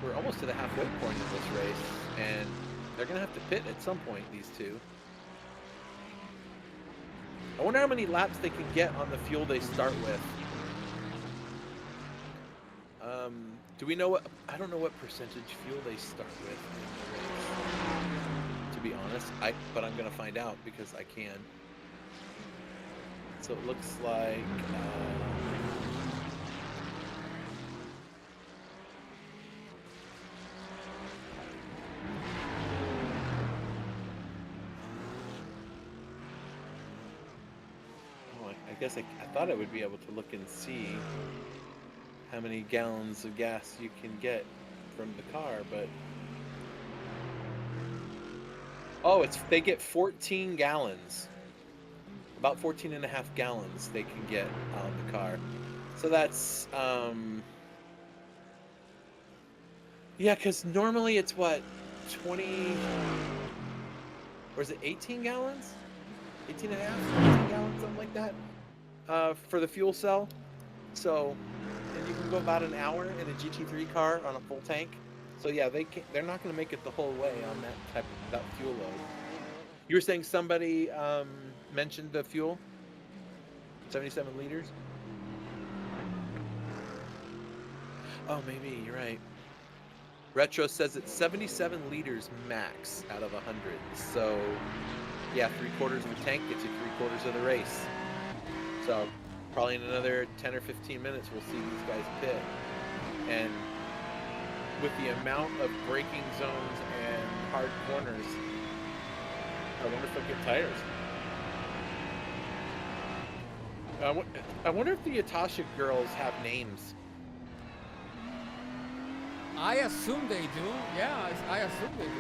We're almost to the halfway point of this race, and they're going to have to pit at some point, these two. I wonder how many laps they can get on the fuel they start with. Do we know what? I don't know what percentage fuel they start with in the race, to be honest. But I'm gonna find out because I can. So it looks like guess I thought I would be able to look and see how many gallons of gas you can get from the car, but oh, they get 14 gallons. About 14 and a half gallons they can get on the car. So that's yeah, because normally it's what, 20, or is it 18 gallons? 18 and a half, 18 gallons, something like that, for the fuel cell. So, and you can go about an hour in a GT3 car on a full tank. So yeah, they're not going to make it the whole way on that fuel load. You were saying somebody mentioned the fuel? 77 liters? Oh, maybe, you're right. Retro says it's 77 liters max out of 100. So, yeah, 3/4 of the tank gets you 3/4 of the race. So, probably in another 10 or 15 minutes, we'll see these guys pit. And with the amount of braking zones and hard corners, I wonder if they'll get tires. I wonder if the Atasha girls have names. I assume they do. Yeah, I assume they do.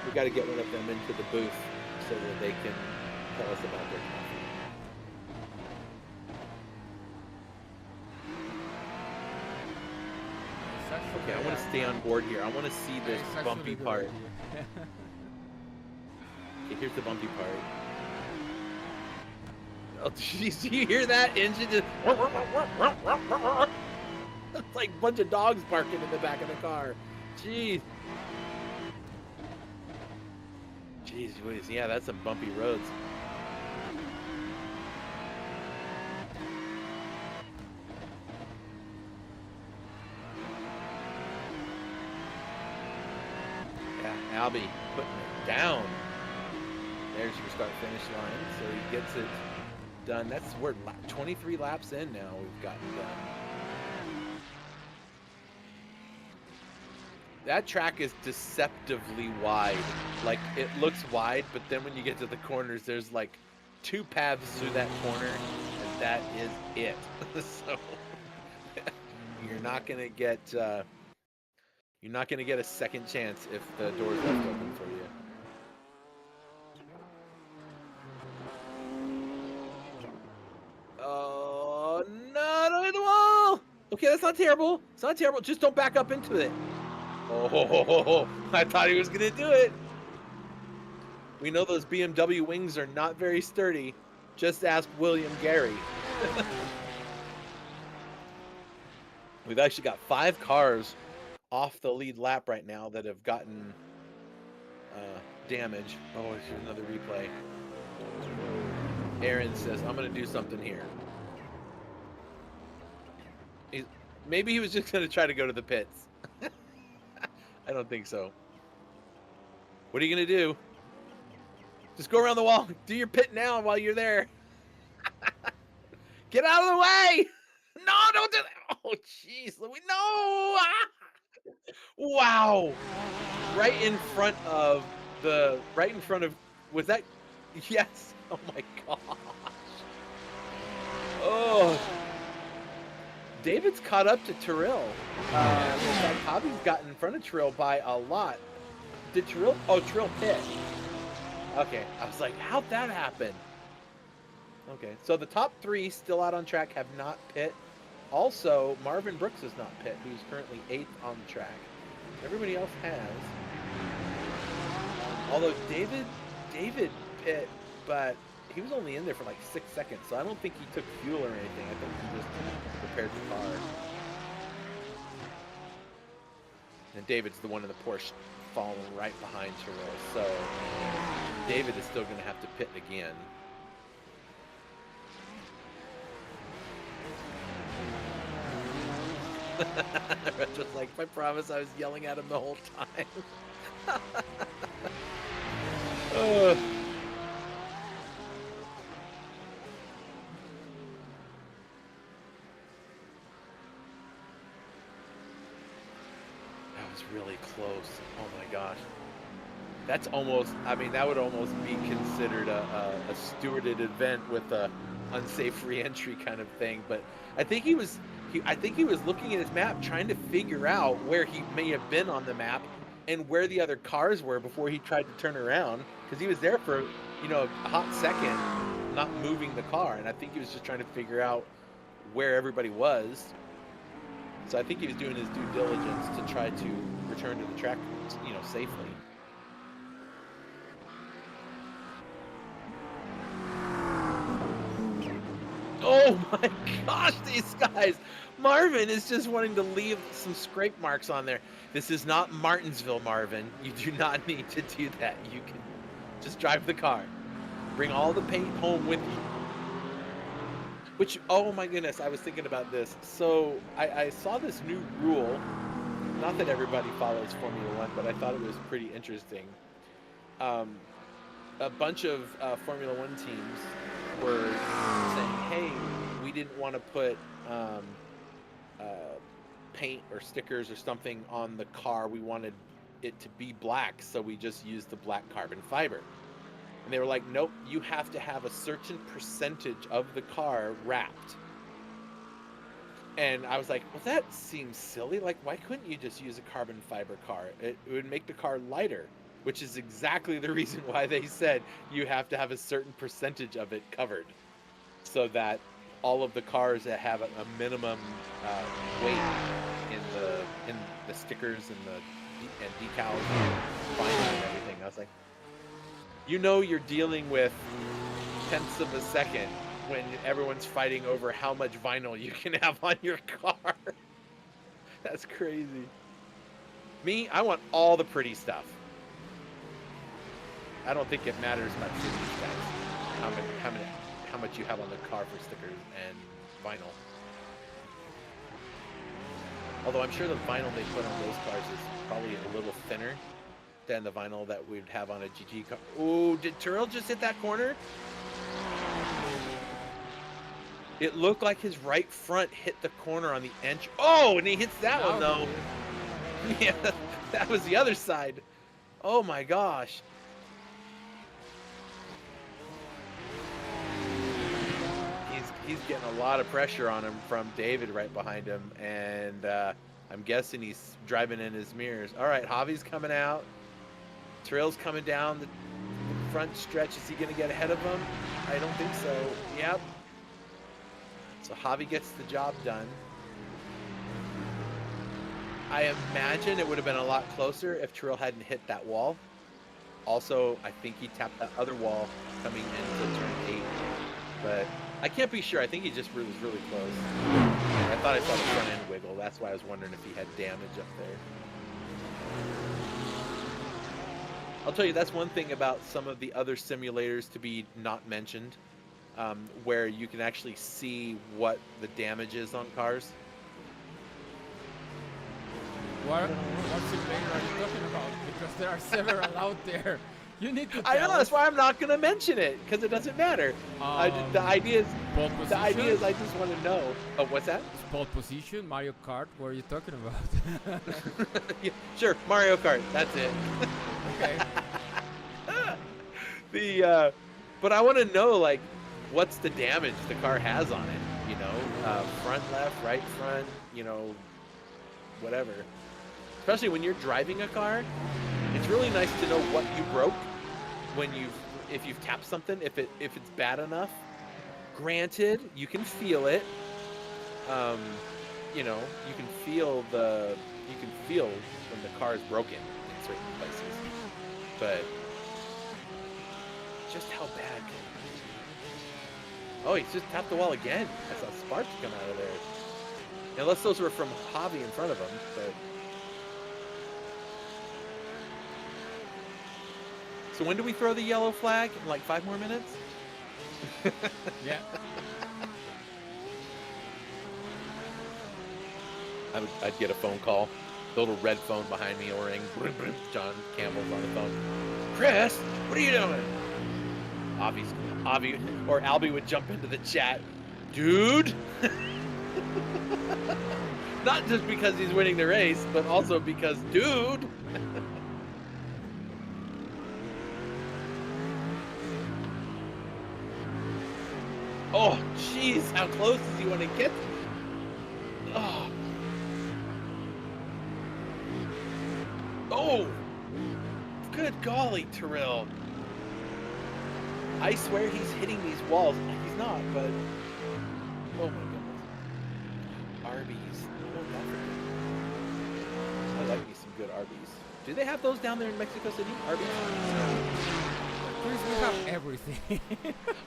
We got to get one of them into the booth so that they can tell us about their coffee. Okay, I want to stay on board here. I want to see this bumpy part. Okay, here's the bumpy part. Oh, jeez, do you hear that engine just... It's like a bunch of dogs barking in the back of the car. Jeez. Jeez, yeah, that's some bumpy roads. Yeah, Albie putting it down. There's your start-finish line, so he gets it done. That's, we're 23 laps in now we've gotten done. That track is deceptively wide. Like, it looks wide, but then when you get to the corners, there's like 2 paths through that corner, and that is it. So you're not gonna get a second chance if the door's left open for you. Oh no! Don't hit the wall. Okay, that's not terrible. It's not terrible. Just don't back up into it. Oh, I thought he was going to do it. We know those BMW wings are not very sturdy. Just ask William Gary. We've actually got 5 cars off the lead lap right now that have gotten damage. Oh, here's another replay. Aaron says, I'm going to do something here. Maybe he was just going to try to go to the pits. I don't think so. What are you going to do? Just go around the wall. Do your pit now while you're there. Get out of the way. No, don't do that. Oh, jeez. No. Wow. Right in front of, was that? Yes. Oh, my gosh. Oh. David's caught up to Terrell. Hobby's got in front of Terrell by a lot. Did Terrell? Oh, Terrell pit. Okay, I was like, how'd that happen? Okay, so the top 3 still out on track have not pit. Also, Marvin Brooks has not pit, who's currently 8th on the track. Everybody else has. Although David pit, but he was only in there for like 6 seconds, so I don't think he took fuel or anything. I think he just prepared the car. And David's the one in the Porsche following right behind Terrell, so David is still going to have to pit again. Just like, I promise I was yelling at him the whole time. That was really close. Oh my gosh. That's almost, I mean, that would almost be considered a stewarded event with a unsafe reentry kind of thing. But I think I think he was looking at his map, trying to figure out where he may have been on the map and where the other cars were before he tried to turn around. Because he was there for, a hot second, not moving the car. And I think he was just trying to figure out where everybody was. So I think he was doing his due diligence to try to return to the track, safely. Oh my gosh, these guys! Marvin is just wanting to leave some scrape marks on there. This is not Martinsville, Marvin. You do not need to do that. You can just drive the car. Bring all the paint home with you. Which, oh my goodness, I was thinking about this. So I saw this new rule. Not that everybody follows Formula One, but I thought it was pretty interesting. A bunch of Formula One teams were saying, hey, we didn't want to put paint or stickers or something on the car. We wanted it to be black, so we just used the black carbon fiber. And they were like, nope, you have to have a certain percentage of the car wrapped. And I was like, well, that seems silly. Like, why couldn't you just use a carbon fiber car? It would make the car lighter, which is exactly the reason why they said you have to have a certain percentage of it covered, so that all of the cars that have a minimum weight in the stickers and decals and vinyl and everything. I was like, you're dealing with tenths of a second when everyone's fighting over how much vinyl you can have on your car. That's crazy. Me, I want all the pretty stuff. I don't think it matters much to these guys how much you have on the car for stickers and vinyl. Although I'm sure the vinyl they put on those cars is probably a little thinner than the vinyl that we'd have on a GT car. Oh, did Terrell just hit that corner? It looked like his right front hit the corner on the entry. Oh, and he hits that one though. Yeah, that was the other side. Oh my gosh. He's getting a lot of pressure on him from David right behind him, and I'm guessing he's driving in his mirrors. All right, Javi's coming out. Terrell's coming down the front stretch. Is he going to get ahead of him? I don't think so. Yep. So Javi gets the job done. I imagine it would have been a lot closer if Terrell hadn't hit that wall. Also, I think he tapped that other wall coming into turn 8. But I can't be sure. I think he just was really close. I thought I saw the front end wiggle. That's why I was wondering if he had damage up there. I'll tell you, that's one thing about some of the other simulators to be not mentioned, where you can actually see what the damage is on cars. What simulator are you talking about? Because there are several out there. You need to. I know, that's why I'm not going to mention it, because it doesn't matter. The idea is I just want to know. Oh, what's that? Pole position, Mario Kart. What are you talking about? Yeah, sure, Mario Kart. That's it. Okay. But I want to know, like, what's the damage the car has on it? Front left, right front. Whatever. Especially when you're driving a car, it's really nice to know what you broke if you've tapped something, if it's bad enough. Granted, you can feel it. You can feel when the car is broken in certain places. But just how bad? Oh, he's just tapped the wall again. I saw sparks come out of there. Unless those were from Javi in front of him, but. So when do we throw the yellow flag? In like 5 more minutes? Yeah. I'd get a phone call. The little red phone behind me will ring. John Campbell's on the phone. Chris, what are you doing? Avi or Albie would jump into the chat. Dude! Not just because he's winning the race, but also because, dude! Jeez, how close does he want to get? Oh. Oh. Good golly, Terrell. I swear he's hitting these walls. He's not, but... Oh my goodness. Arby's. Oh, I like me some good Arby's. Do they have those down there in Mexico City? Arby's? Chris, we have everything.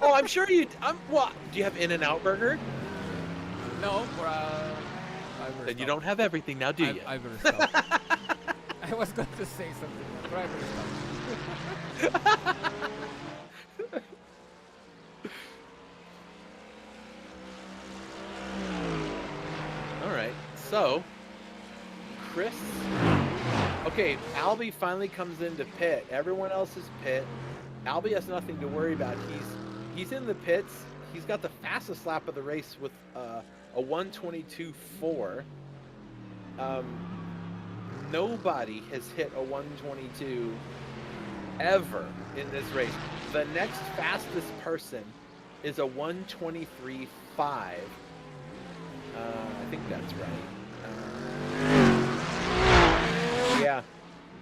Oh, I'm sure you... what? Do you have In-N-Out Burger? No, but Then you don't have everything now, do you? I better stop. I was going to say something, but I better stop. All right, so Chris. Okay, Albie finally comes into pit. Everyone else is pit. Albie has nothing to worry about. He's in the pits. He's got the fastest lap of the race with a 1:22.4. Nobody has hit a 1:22 ever in this race. The next fastest person is a 1:23.5. I think that's right. Yeah,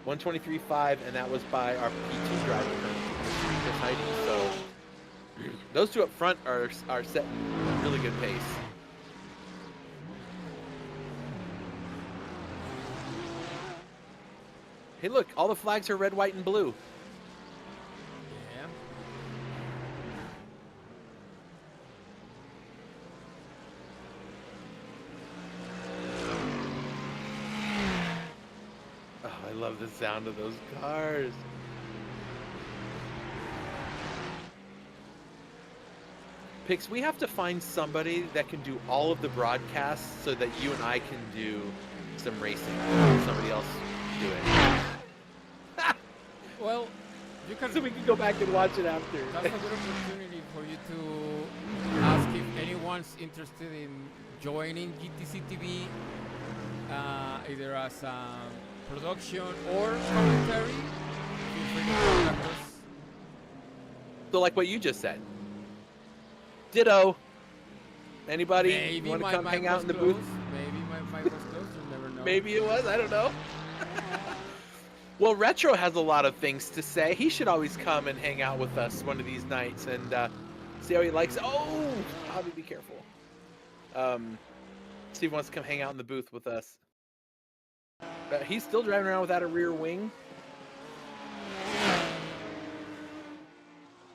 1:23.5, and that was by our P2 driver, Chris Heidi. So those two up front are setting a really good pace. Hey, look, all the flags are red, white, and blue. Yeah. Oh, I love the sound of those cars. Pix, we have to find somebody that can do all of the broadcasts so that you and I can do some racing. Somebody else do it. Well, you can. So we can go back and watch it after. That's a good opportunity for you to ask if anyone's interested in joining GTCtv, either as production or commentary. Feel free to contact us. So like what you just said. Ditto. Anybody Maybe want to my come mic hang out was in the closed. booth? Maybe my mic was closed. You'll never know. Maybe it was. I don't know. Well, Retro has a lot of things to say. He should always come and hang out with us one of these nights and see how he likes it. Oh, Bobby, be careful. Steve wants to come hang out in the booth with us. He's still driving around without a rear wing.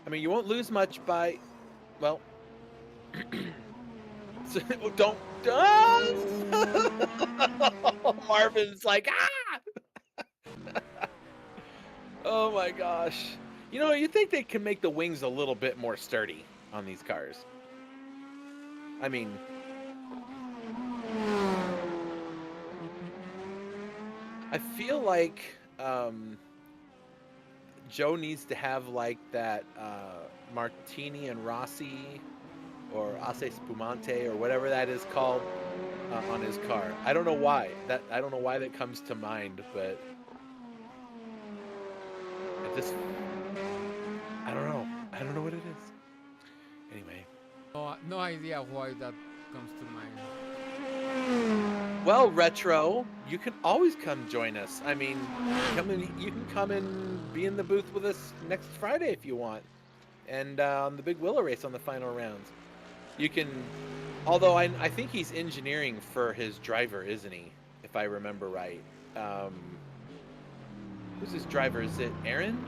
I mean, you won't lose much by, well, so, don't. Marvin's like, ah! Oh my gosh. You know, you think they can make the wings a little bit more sturdy on these cars. I mean, I feel like Joe needs to have like that Martini and Rossi or Ace Spumante or whatever that is called on his car. I don't know why. I don't know why that comes to mind, but I don't know. I don't know what it is. Anyway. No idea why that comes to mind. Well, Retro, you can always come join us. I mean, you can come and be in the booth with us next Friday if you want. And on the Big Willow race on the final rounds. You can, although I think he's engineering for his driver, isn't he? If I remember right. Who's his driver? Is it Aaron?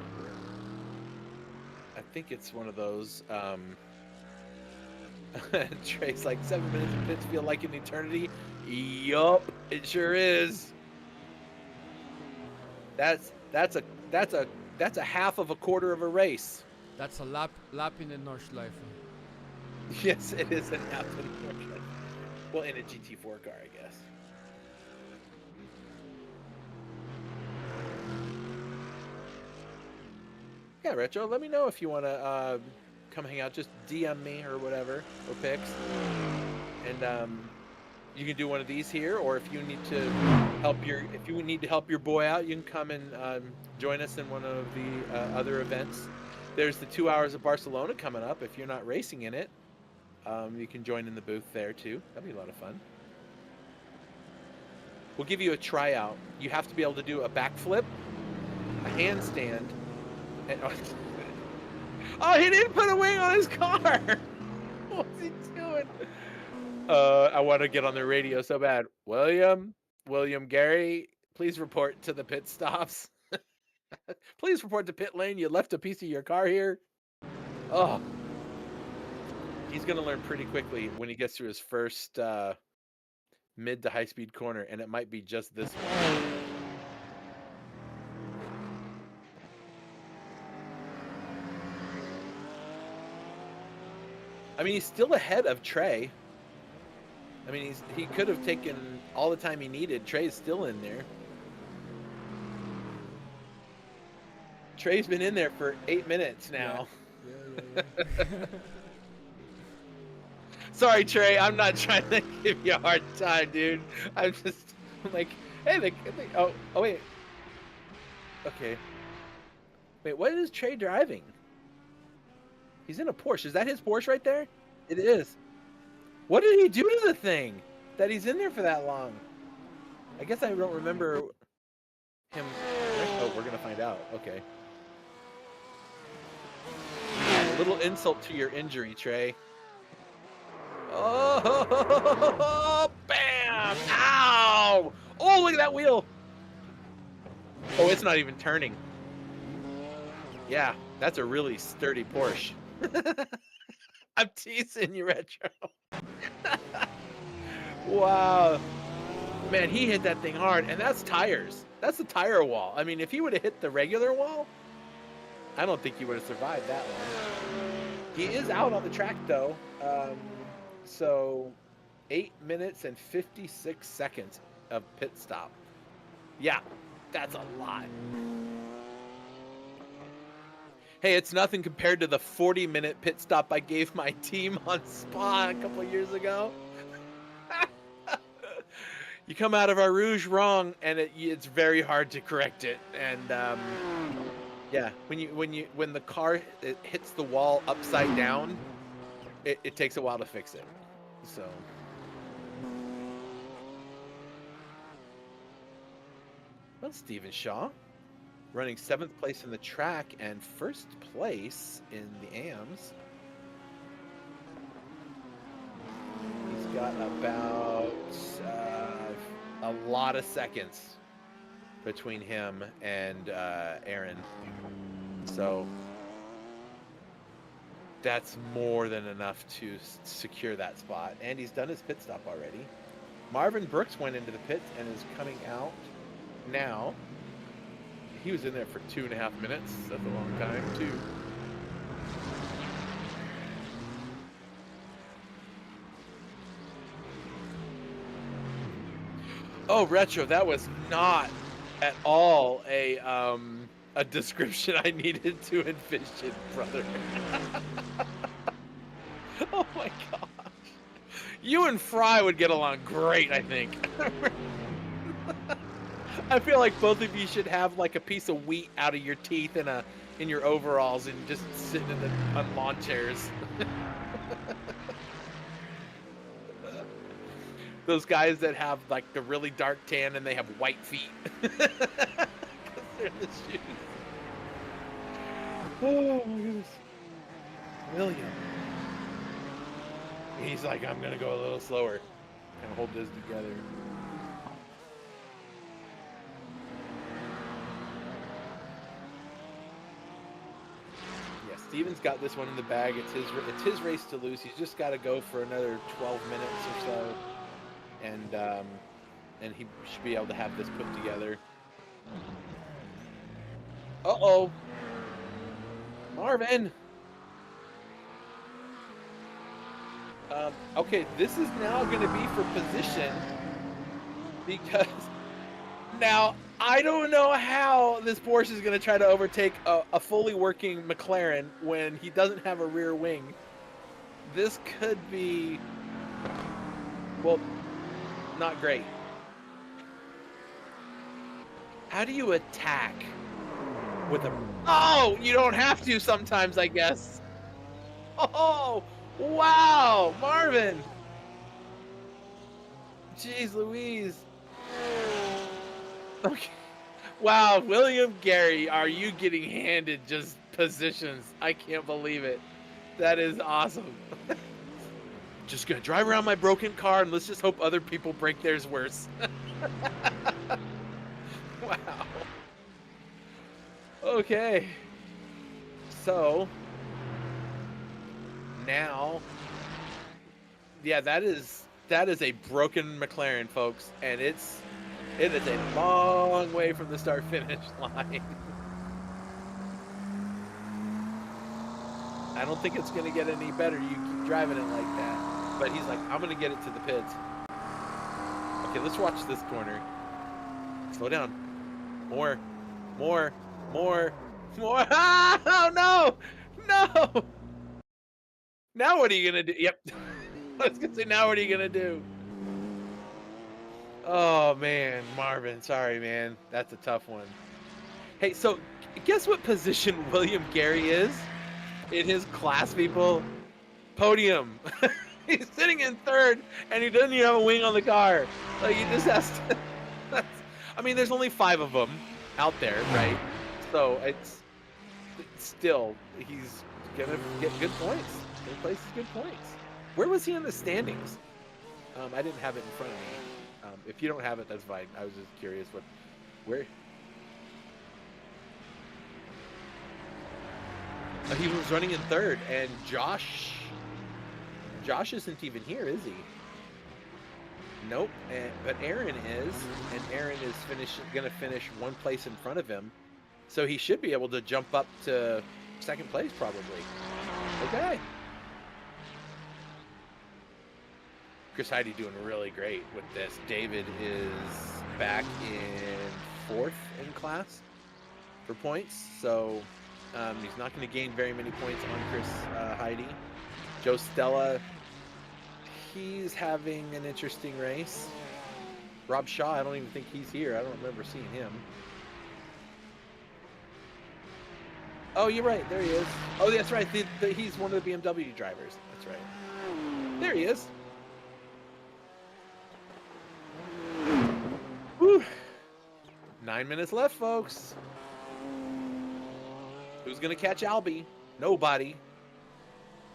I think it's one of those. Trey's like 7 minutes of pits feel like an eternity. Yup, it sure is. That's a half of a quarter of a race. That's a lap in the Nordschleife. Yes, it is an half of a Nordschleife. Well, in a GT4 car, I guess. Yeah, Retro, let me know if you want to come hang out. Just DM me or whatever, or pics. And you can do one of these here, or if you need to help your boy out, you can come and join us in one of the other events. There's the 2 hours of Barcelona coming up if you're not racing in it. You can join in the booth there too. That'd be a lot of fun. We'll give you a tryout. You have to be able to do a backflip, a handstand, and oh, he didn't put a wing on his car. What's he doing? I want to get on the radio so bad. William Gary, please report to the pit stops. Please report to pit lane. You left a piece of your car here. Oh, he's going to learn pretty quickly when he gets through his first mid to high speed corner, and it might be just this one. I mean, he's still ahead of Trey. I mean, he could have taken all the time he needed. Trey's still in there. Trey's been in there for 8 minutes now. Yeah. Sorry, Trey. I'm not trying to give you a hard time, dude. I'm like, hey, oh, wait. Okay. Wait, what is Trey driving? He's in a Porsche. Is that his Porsche right there? It is. What did he do to the thing that he's in there for that long? I guess I don't remember him. Oh, we're going to find out. Okay. A little insult to your injury, Trey. Oh, bam! Ow! Oh, look at that wheel. Oh, it's not even turning. Yeah, that's a really sturdy Porsche. I'm teasing you, Retro. Wow. Man, he hit that thing hard, and that's tires. That's the tire wall. I mean, if he would have hit the regular wall, I don't think he would have survived that one. He is out on the track, though. So 8 minutes and 56 seconds of pit stop. Yeah, that's a lot. Hey, it's nothing compared to the 40-minute pit stop I gave my team on Spa a couple of years ago. You come out of our Rouge wrong, and it's very hard to correct it. And yeah, when the car hits the wall upside down, it takes a while to fix it. So. Well, Stephen Shaw, running 7th place in the track and 1st place in the AMs. He's got about a lot of seconds between him and Aaron. So that's more than enough to secure that spot. And he's done his pit stop already. Marvin Brooks went into the pit and is coming out now. He was in there for 2.5 minutes. That's a long time, too. Oh, Retro, that was not at all a description I needed to envision, brother. Oh my gosh. You and Fry would get along great, I think. I feel like both of you should have like a piece of wheat out of your teeth in your overalls and just sitting on lawn chairs. Those guys that have like the really dark tan and they have white feet. Because they're in the shoes. Oh my goodness. William. He's like, I'm gonna go a little slower. Kind of hold this together. Yeah, Steven's got this one in the bag. It's his race to lose. He's just got to go for another 12 minutes or so. And he should be able to have this put together. Uh-oh. Marvin. Okay, this is now going to be for position because now I don't know how this Porsche is going to try to overtake a fully working McLaren when he doesn't have a rear wing. This could be, well, not great. How do you attack with a... Oh, you don't have to sometimes, I guess. Oh, Wow, Marvin. Jeez Louise. Okay. Wow, William Gary, are you getting handed just positions? I can't believe it. That is awesome. Just gonna drive around my broken car and let's just hope other people break theirs worse. Wow. Okay. So now, yeah, that is a broken McLaren, folks, and it is a long way from the start finish line. I don't think it's gonna get any better. You keep driving it like that. But he's like, I'm gonna get it to the pits. Okay, let's watch this corner. Slow down. More. Oh no! No! Now what are you gonna do? Yep. I was gonna say, now what are you gonna do? Oh man, Marvin, sorry man. That's a tough one. Hey, so guess what position William Gary is in his class, people? Podium. He's sitting in third and he doesn't even have a wing on the car. Like, he just has to. I mean, there's only 5 of them out there, right? So it's still, he's gonna get good points. Third place is good points. Where was he in the standings? I didn't have it in front of me. If you don't have it, that's fine. I was just curious where. He was running in third, and Josh isn't even here, is he? Nope. But Aaron is, and Aaron is gonna finish 1 place in front of him, so he should be able to jump up to 2nd place probably. Okay. Chris Heide doing really great with this. David is back in 4th in class for points, so he's not going to gain very many points on Chris Heide. Joe Stella, he's having an interesting race. Rob Shaw, I don't even think he's here. I don't remember seeing him. Oh, you're right. There he is. Oh, that's right. He's one of the BMW drivers. That's right. There he is. Whew. 9 minutes left, folks. Who's going to catch Albie? Nobody.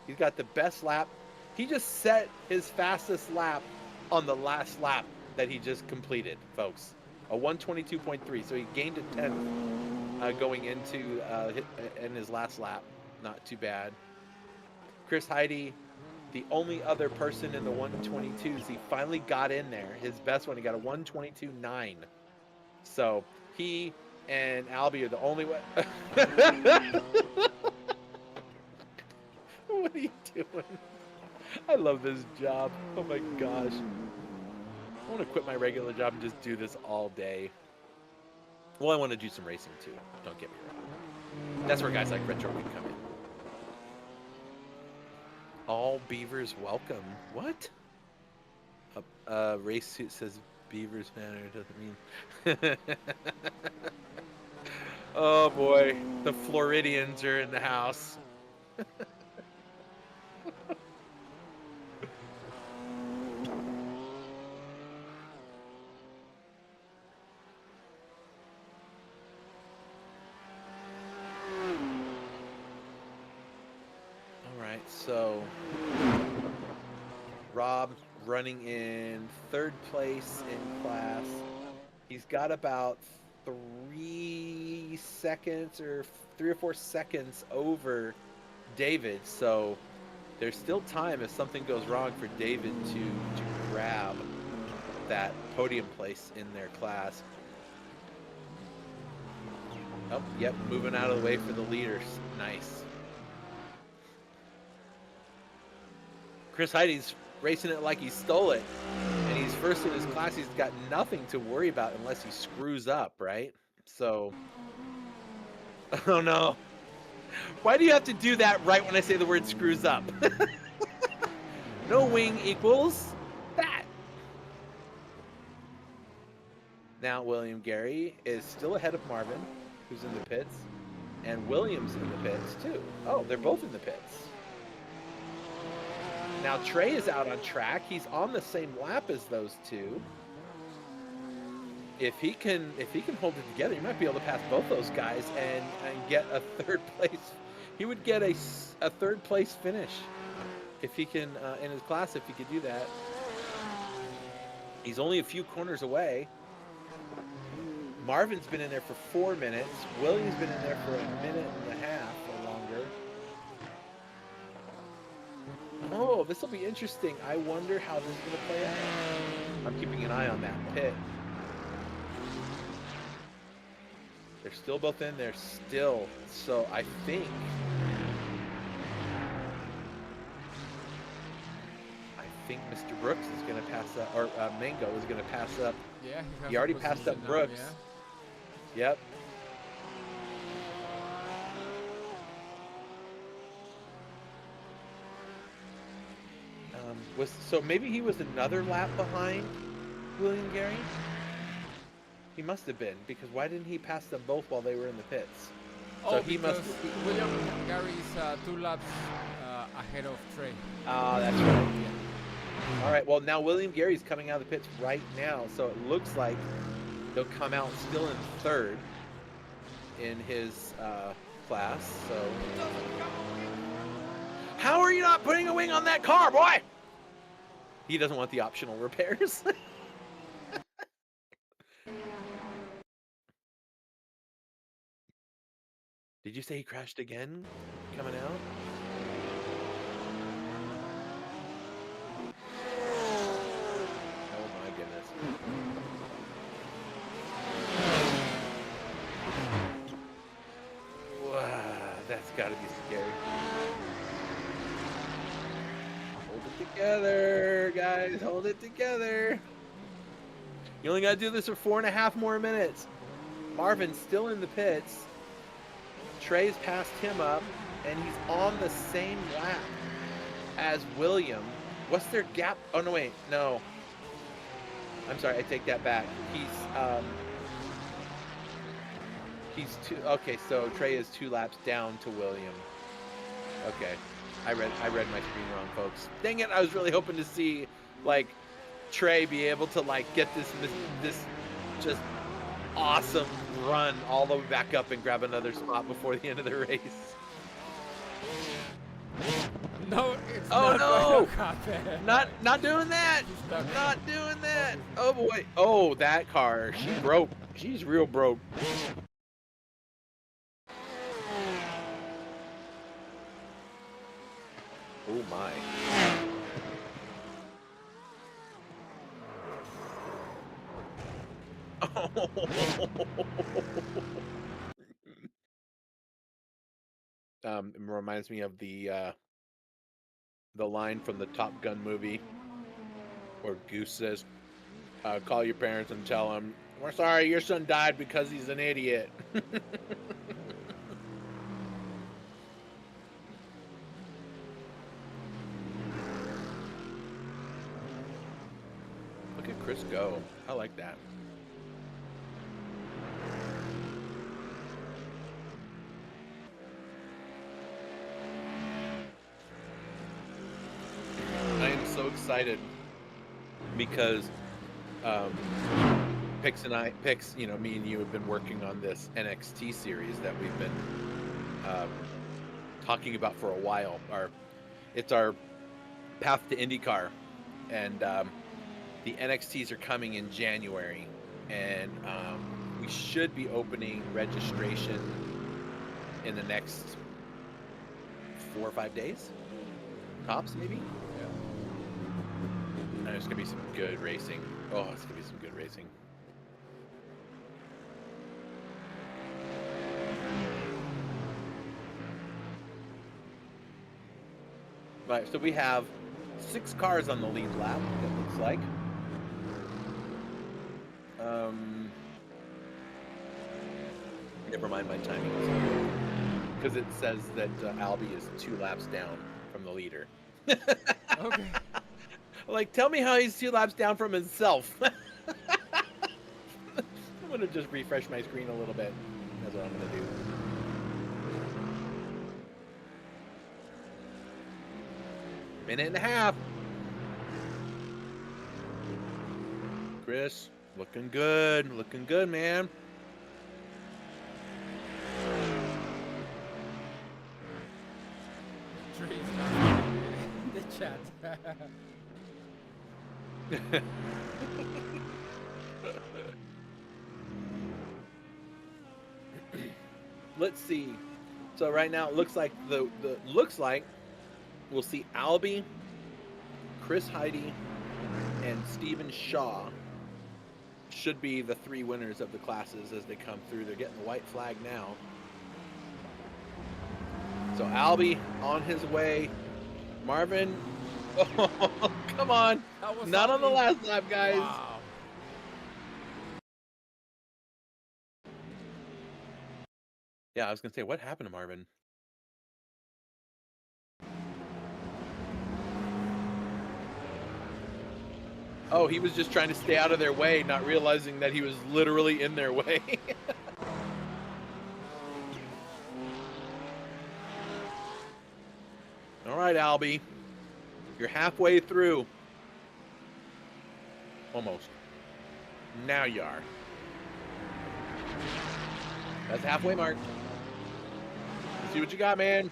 He's got the best lap. He just set his fastest lap on the last lap that he just completed, folks. A 122.3. So he gained a 10th going into in his last lap. Not too bad. Chris Heide, the only other person in the 122s, he finally got in there. His best one, he got a 122.9. So he and Albie are the only one. What are you doing? I love this job. Oh my gosh. I want to quit my regular job and just do this all day. Well, I want to do some racing too. Don't get me wrong. That's where guys like Retro can come in. All beavers welcome. What? Race suit says beavers matter. Doesn't mean. Oh boy, the Floridians are in the house. So, Rob running in 3rd place in class. He's got about 3 seconds or 3 or 4 seconds over David. So, there's still time if something goes wrong for David to grab that podium place in their class. Oh, yep, moving out of the way for the leaders. Nice. Chris Heide's racing it like he stole it, and he's first in his class. He's got nothing to worry about unless he screws up, right? So, oh no. Why do you have to do that right when I say the word screws up? No wing equals that. Now William Gary is still ahead of Marvin, who's in the pits, and William's in the pits too. Oh, they're both in the pits. Now Trey is out on track. He's on the same lap as those two. If he can hold it together, he might be able to pass both those guys and get a third place. He would get a third place finish if he can in his class, if he could do that. He's only a few corners away. Marvin's been in there for 4 minutes. William's been in there for 1.5 minutes or longer. Oh, this will be interesting. I wonder how this is going to play out. I'm keeping an eye on that pit. They're still both in there still. So I think Mr. Brooks is going to pass up, or Mango is going to pass up. Yeah, he already passed up Brooks. Yeah. Yep. So maybe he was another lap behind William Gary? He must have been, because why didn't he pass them both while they were in the pits? So he must. William Gary is 2 laps ahead of Trey. Ah, that's right. Yeah. All right. Well, now William Gary's coming out of the pits right now, so it looks like he'll come out still in 3rd in his class. So, how are you not putting a wing on that car, boy? He doesn't want the optional repairs. Did you say he crashed again? Coming out? Oh my goodness. Wow, that's gotta be scary. Hold it together, guys. Hold it together. You only gotta do this for 4.5 more minutes. Marvin's still in the pits. Trey's passed him up, and he's on the same lap as William. What's their gap? Oh, no, wait. No. I'm sorry. I take that back. He's two. Okay, so Trey is 2 laps down to William. Okay. I read my screen wrong, folks. Dang it. I was really hoping to see, like, Trey be able to, like, get this just awesome run all the way back up and grab another spot before the end of the race. No, it's not going to happen. Not doing that. Not doing that. Oh boy. Oh, that car. She broke. She's real broke. Oh my. It reminds me of the line from the Top Gun movie where Goose says, call your parents and tell them, we're sorry your son died because he's an idiot. Look at Chris go. I like that. I am so excited because Pix, you know, me and you have been working on this NXT series that we've been talking about for a while. It's our path to IndyCar, and the NXTs are coming in January, and we should be opening registration in the next 4 or 5 days, tops maybe. And there's gonna be some good racing. Oh, it's gonna be some good racing. Right, so we have 6 cars on the lead lap, it looks like. Never mind my timing, because it says that Albie is 2 laps down from the leader. Okay. Like, tell me how he's 2 laps down from himself. I'm gonna just refresh my screen a little bit. That's what I'm gonna do. Minute and a half. Chris, looking good. Looking good, man. The chat. Let's see. So right now it looks like we'll see Albie, Chris Heide, and Stephen Shaw should be the 3 winners of the classes as they come through. They're getting the white flag now. So Albie on his way. Marvin, oh, come on. Not on the last lap, guys. Wow. Yeah, I was going to say, what happened to Marvin? Oh, he was just trying to stay out of their way, not realizing that he was literally in their way. All right, Albie. You're halfway through. Almost. Now you are. That's the halfway mark. Let's see what you got, man.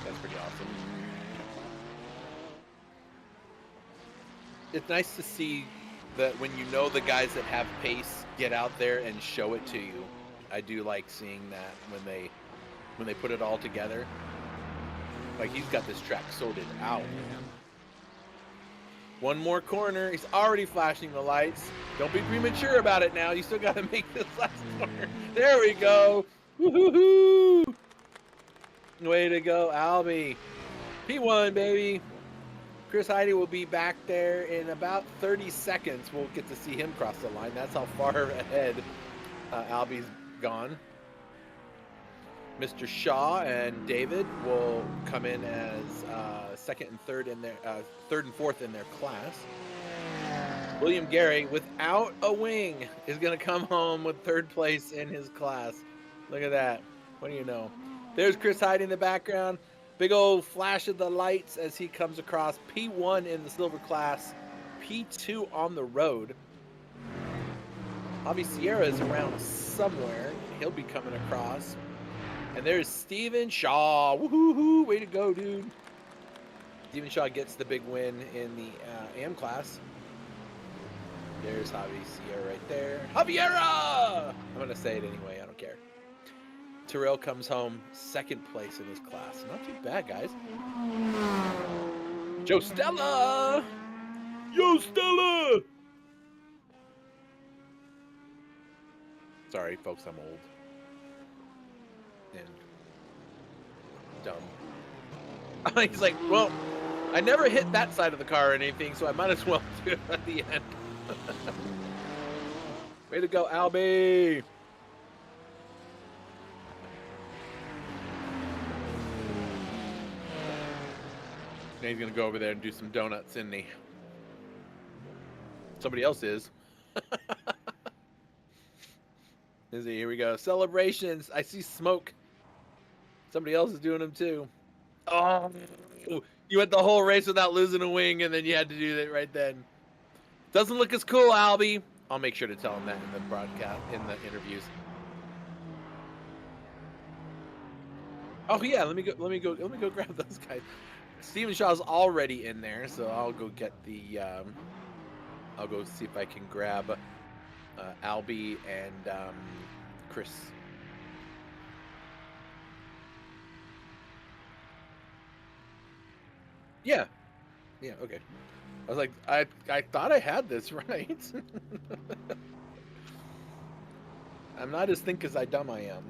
That's pretty awesome. It's nice to see that when you know the guys that have pace get out there and show it to you. I do like seeing that when they put it all together. Like, he's got this track sorted out. One more corner. He's already flashing the lights. Don't be premature about it now. You still got to make this last corner. There we go. Woo-hoo-hoo. Way to go, Albie. P1, baby. Chris Heide will be back there in about 30 seconds. We'll get to see him cross the line. That's how far ahead Albie's gone. Mr. Shaw and David will come in as second and third in their third and fourth in their class. William Gary, without a wing, is going to come home with third place in his class. Look at that. What do you know? There's Chris Heide in the background. Big old flash of the lights as he comes across. P1 in the silver class. P2 on the road. Javi Sierra is around somewhere. He'll be coming across. And there's Stephen Shaw. Woohoo! Way to go, dude. Stephen Shaw gets the big win in the AM class. There's Javi Sierra right there. Javiera! I'm going to say it anyway. I don't care. Terrell comes home second place in his class. Not too bad, guys. Joe Stella! Yo, Stella! Sorry, folks, I'm old. And dumb. He's like, well, I never hit that side of the car or anything, so I might as well do it at the end. Way to go, Albie! Now he's gonna go over there and do some donuts, isn't he? Somebody else is. Is he? Here we go. Celebrations. I see smoke. Somebody else is doing them too. Oh, you went the whole race without losing a wing, and then you had to do that right then. Doesn't look as cool, Albie. I'll make sure to tell him that in the broadcast, in the interviews. Oh yeah, let me go grab those guys. Stephen Shaw's already in there, so I'll go get the. I'll go see if I can grab Albie and Chris. Yeah, okay. I was like, I thought I had this right. I'm not as think as I dumb I am.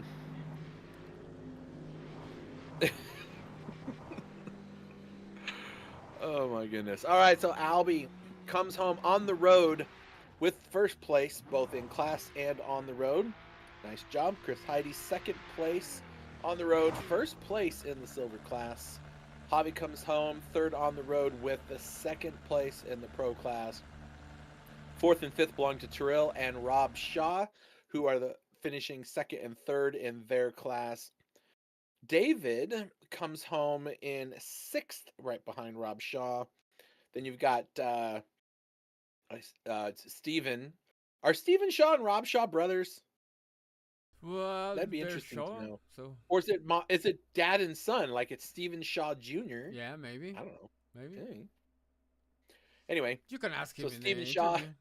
Oh my goodness. All right, so Albie comes home on the road with first place, both in class and on the road. Nice job. Chris Heide, second place on the road, first place in the silver class. Javi comes home third on the road with the second place in the pro class. Fourth and fifth belong to Terrell and Rob Shaw, who are the finishing second and third in their class. David comes home in 6th, right behind Rob Shaw. Then you've got Steven. Are Steven Shaw and Rob Shaw brothers? Well, That'd be they're interesting to Shaw, know. so Or is it dad and son? Like it's Steven Shaw Jr.? yeah, maybe, I don't know. maybe. Okay. Anyway, You can ask so him in the Steven Shaw, interview.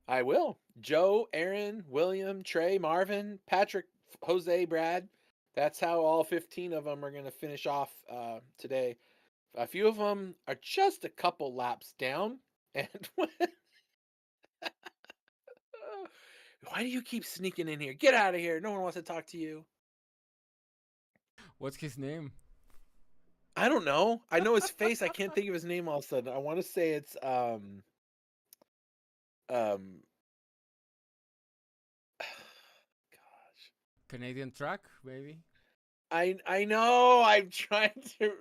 I will. Joe, Aaron, William, Trey, Marvin, Patrick, Jose, Brad. That's how all 15 of them are going to finish off today. A few of them are just a couple laps down. And why do you keep sneaking in here? Get out of here. No one wants to talk to you. What's his name? I don't know. I know his face. I can't think of his name all of a sudden. I want to say it's um gosh. Canadian track, maybe. I know. I'm trying to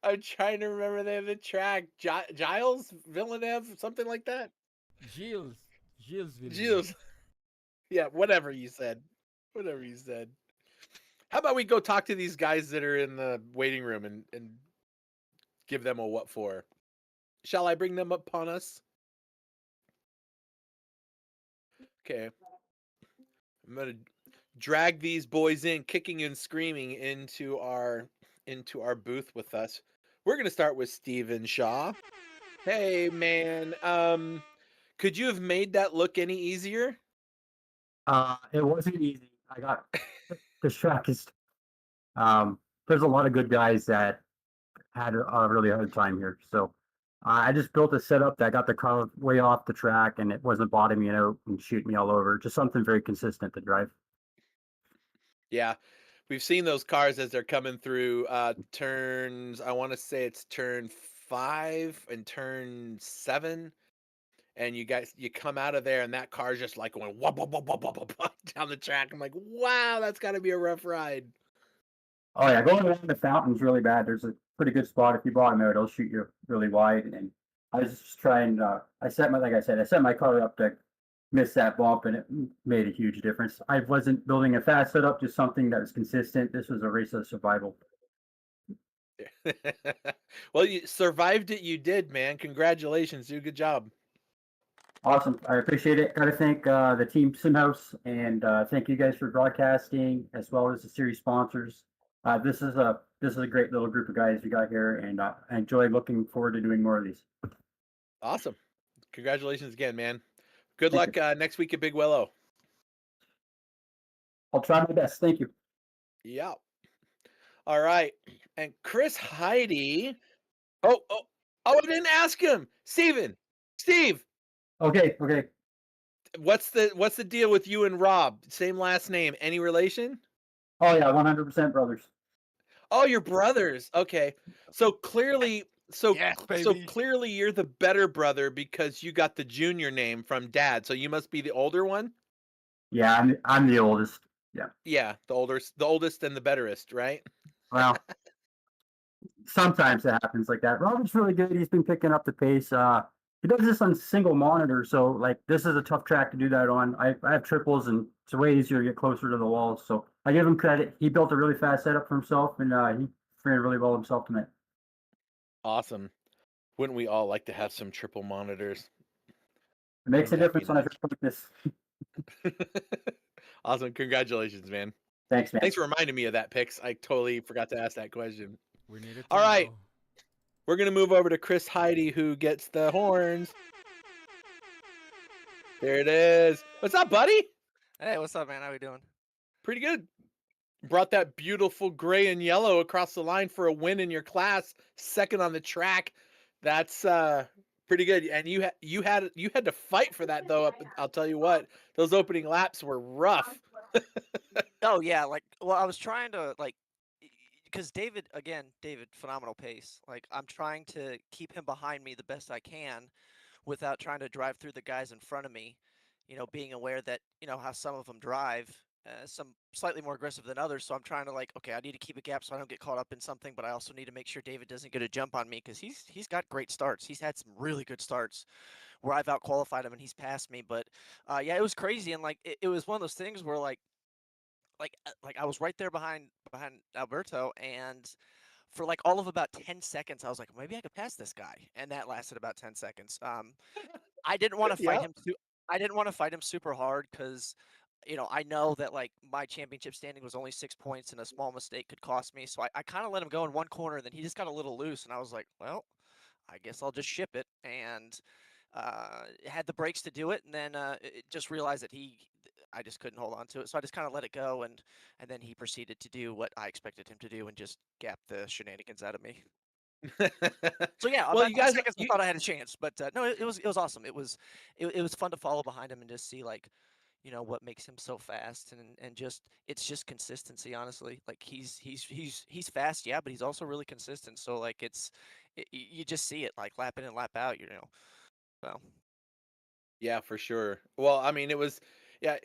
remember the name of the track. Giles Villeneuve, something like that. Gilles. Gilles Villeneuve. Giles. Yeah, whatever you said. Whatever you said. How about we go talk to these guys that are in the waiting room and give them a what for? Shall I bring them upon us? Okay. I'm gonna drag these boys in, kicking and screaming into our booth with us. We're gonna start with Steven Shaw. Hey man, could you have made that look any easier? It wasn't easy. I got distracted. Um, there's a lot of good guys that had a really hard time here. So I just built a setup that got the car way off the track and it wasn't bottoming out and shooting me all over. Just something very consistent to drive. Yeah, we've seen those cars as they're coming through turns. I want to say it's turn 5 and turn 7, and you come out of there, and that car's just like going wop, wop, wop, wop, wop, wop, wop down the track. I'm like, wow, that's got to be a rough ride. Oh yeah, going around the fountain's really bad. There's a pretty good spot. If you bottom out, it'll shoot you really wide. And I was just trying, like I said, I set my car up to miss that bump and it made a huge difference. I wasn't building a fast setup, just something that was consistent. This was a race of survival. Well, you survived it. You did, man. Congratulations, dude. Good job. Awesome. I appreciate it. Got to thank the team Simhouse and thank you guys for broadcasting as well as the series sponsors. This is a great little group of guys we got here, and I enjoy looking forward to doing more of these. Awesome. Congratulations again, man. Good Thank luck you. next week at Big Willow. I'll try my best. Thank you. Yeah. All right. And Chris Heidi. Oh, I didn't ask him. Steve, Okay. Okay. what's the deal with you and Rob? Same last name. Any relation? Oh yeah, 100% brothers. Oh, you're brothers. Okay. So clearly, so Yes, so baby. clearly you're the better brother because you got the junior name from dad. So you must be the older one? Yeah, I'm the oldest. Yeah. Yeah, the oldest and the betterest, right? Well, sometimes it happens like that. Robert's really good. He's been picking up the pace. He does this on single monitor, so like this is a tough track to do that on. I have triples, and it's way easier to get closer to the walls. So I give him credit. He built a really fast setup for himself, and he ran really well himself tonight. Awesome. Wouldn't we all like to have some triple monitors? It makes a Wouldn't that be difference when I drive like this. Awesome. Congratulations, man. Thanks, man. Thanks for reminding me of that, Pix. I totally forgot to ask that question. We needed to All right. know. We're going to move over to Chris Heidi, who gets the horns. There it is. What's up, buddy? Hey, what's up, man? How we doing? Pretty good. Brought that beautiful gray and yellow across the line for a win in your class, second on the track. That's pretty good. And you had to fight for that though. I'll tell you what, those opening laps were rough. Oh yeah, well, I was trying to because David, phenomenal pace. Like I'm trying to keep him behind me the best I can, without trying to drive through the guys in front of me. Being aware that how some of them drive, some slightly more aggressive than others. So I'm trying to okay, I need to keep a gap so I don't get caught up in something, but I also need to make sure David doesn't get a jump on me because he's got great starts. He's had some really good starts where I've out qualified him and he's passed me. But yeah, it was crazy, and it was one of those things where like I was right there behind Alberto, and for like all of about 10 seconds, I was like, maybe I could pass this guy, and that lasted about 10 seconds. I didn't want to fight Yeah. him too. I didn't want to fight him super hard because, I know that like my championship standing was only 6 points, and a small mistake could cost me. So I kind of let him go in one corner, and then he just got a little loose, and I was like, well, I guess I'll just ship it, and had the brakes to do it, and then just realized that I just couldn't hold on to it, so I just kind of let it go, and then he proceeded to do what I expected him to do and just gap the shenanigans out of me. So yeah, Well, about you 10 guys, seconds I thought I had a chance, but no, it was awesome. It was fun to follow behind him and just see like what makes him so fast, and just it's just consistency, honestly. Like he's fast, yeah, but he's also really consistent. So like you just see it like lap in and lap out. So yeah, for sure. Well, I mean, it was, yeah.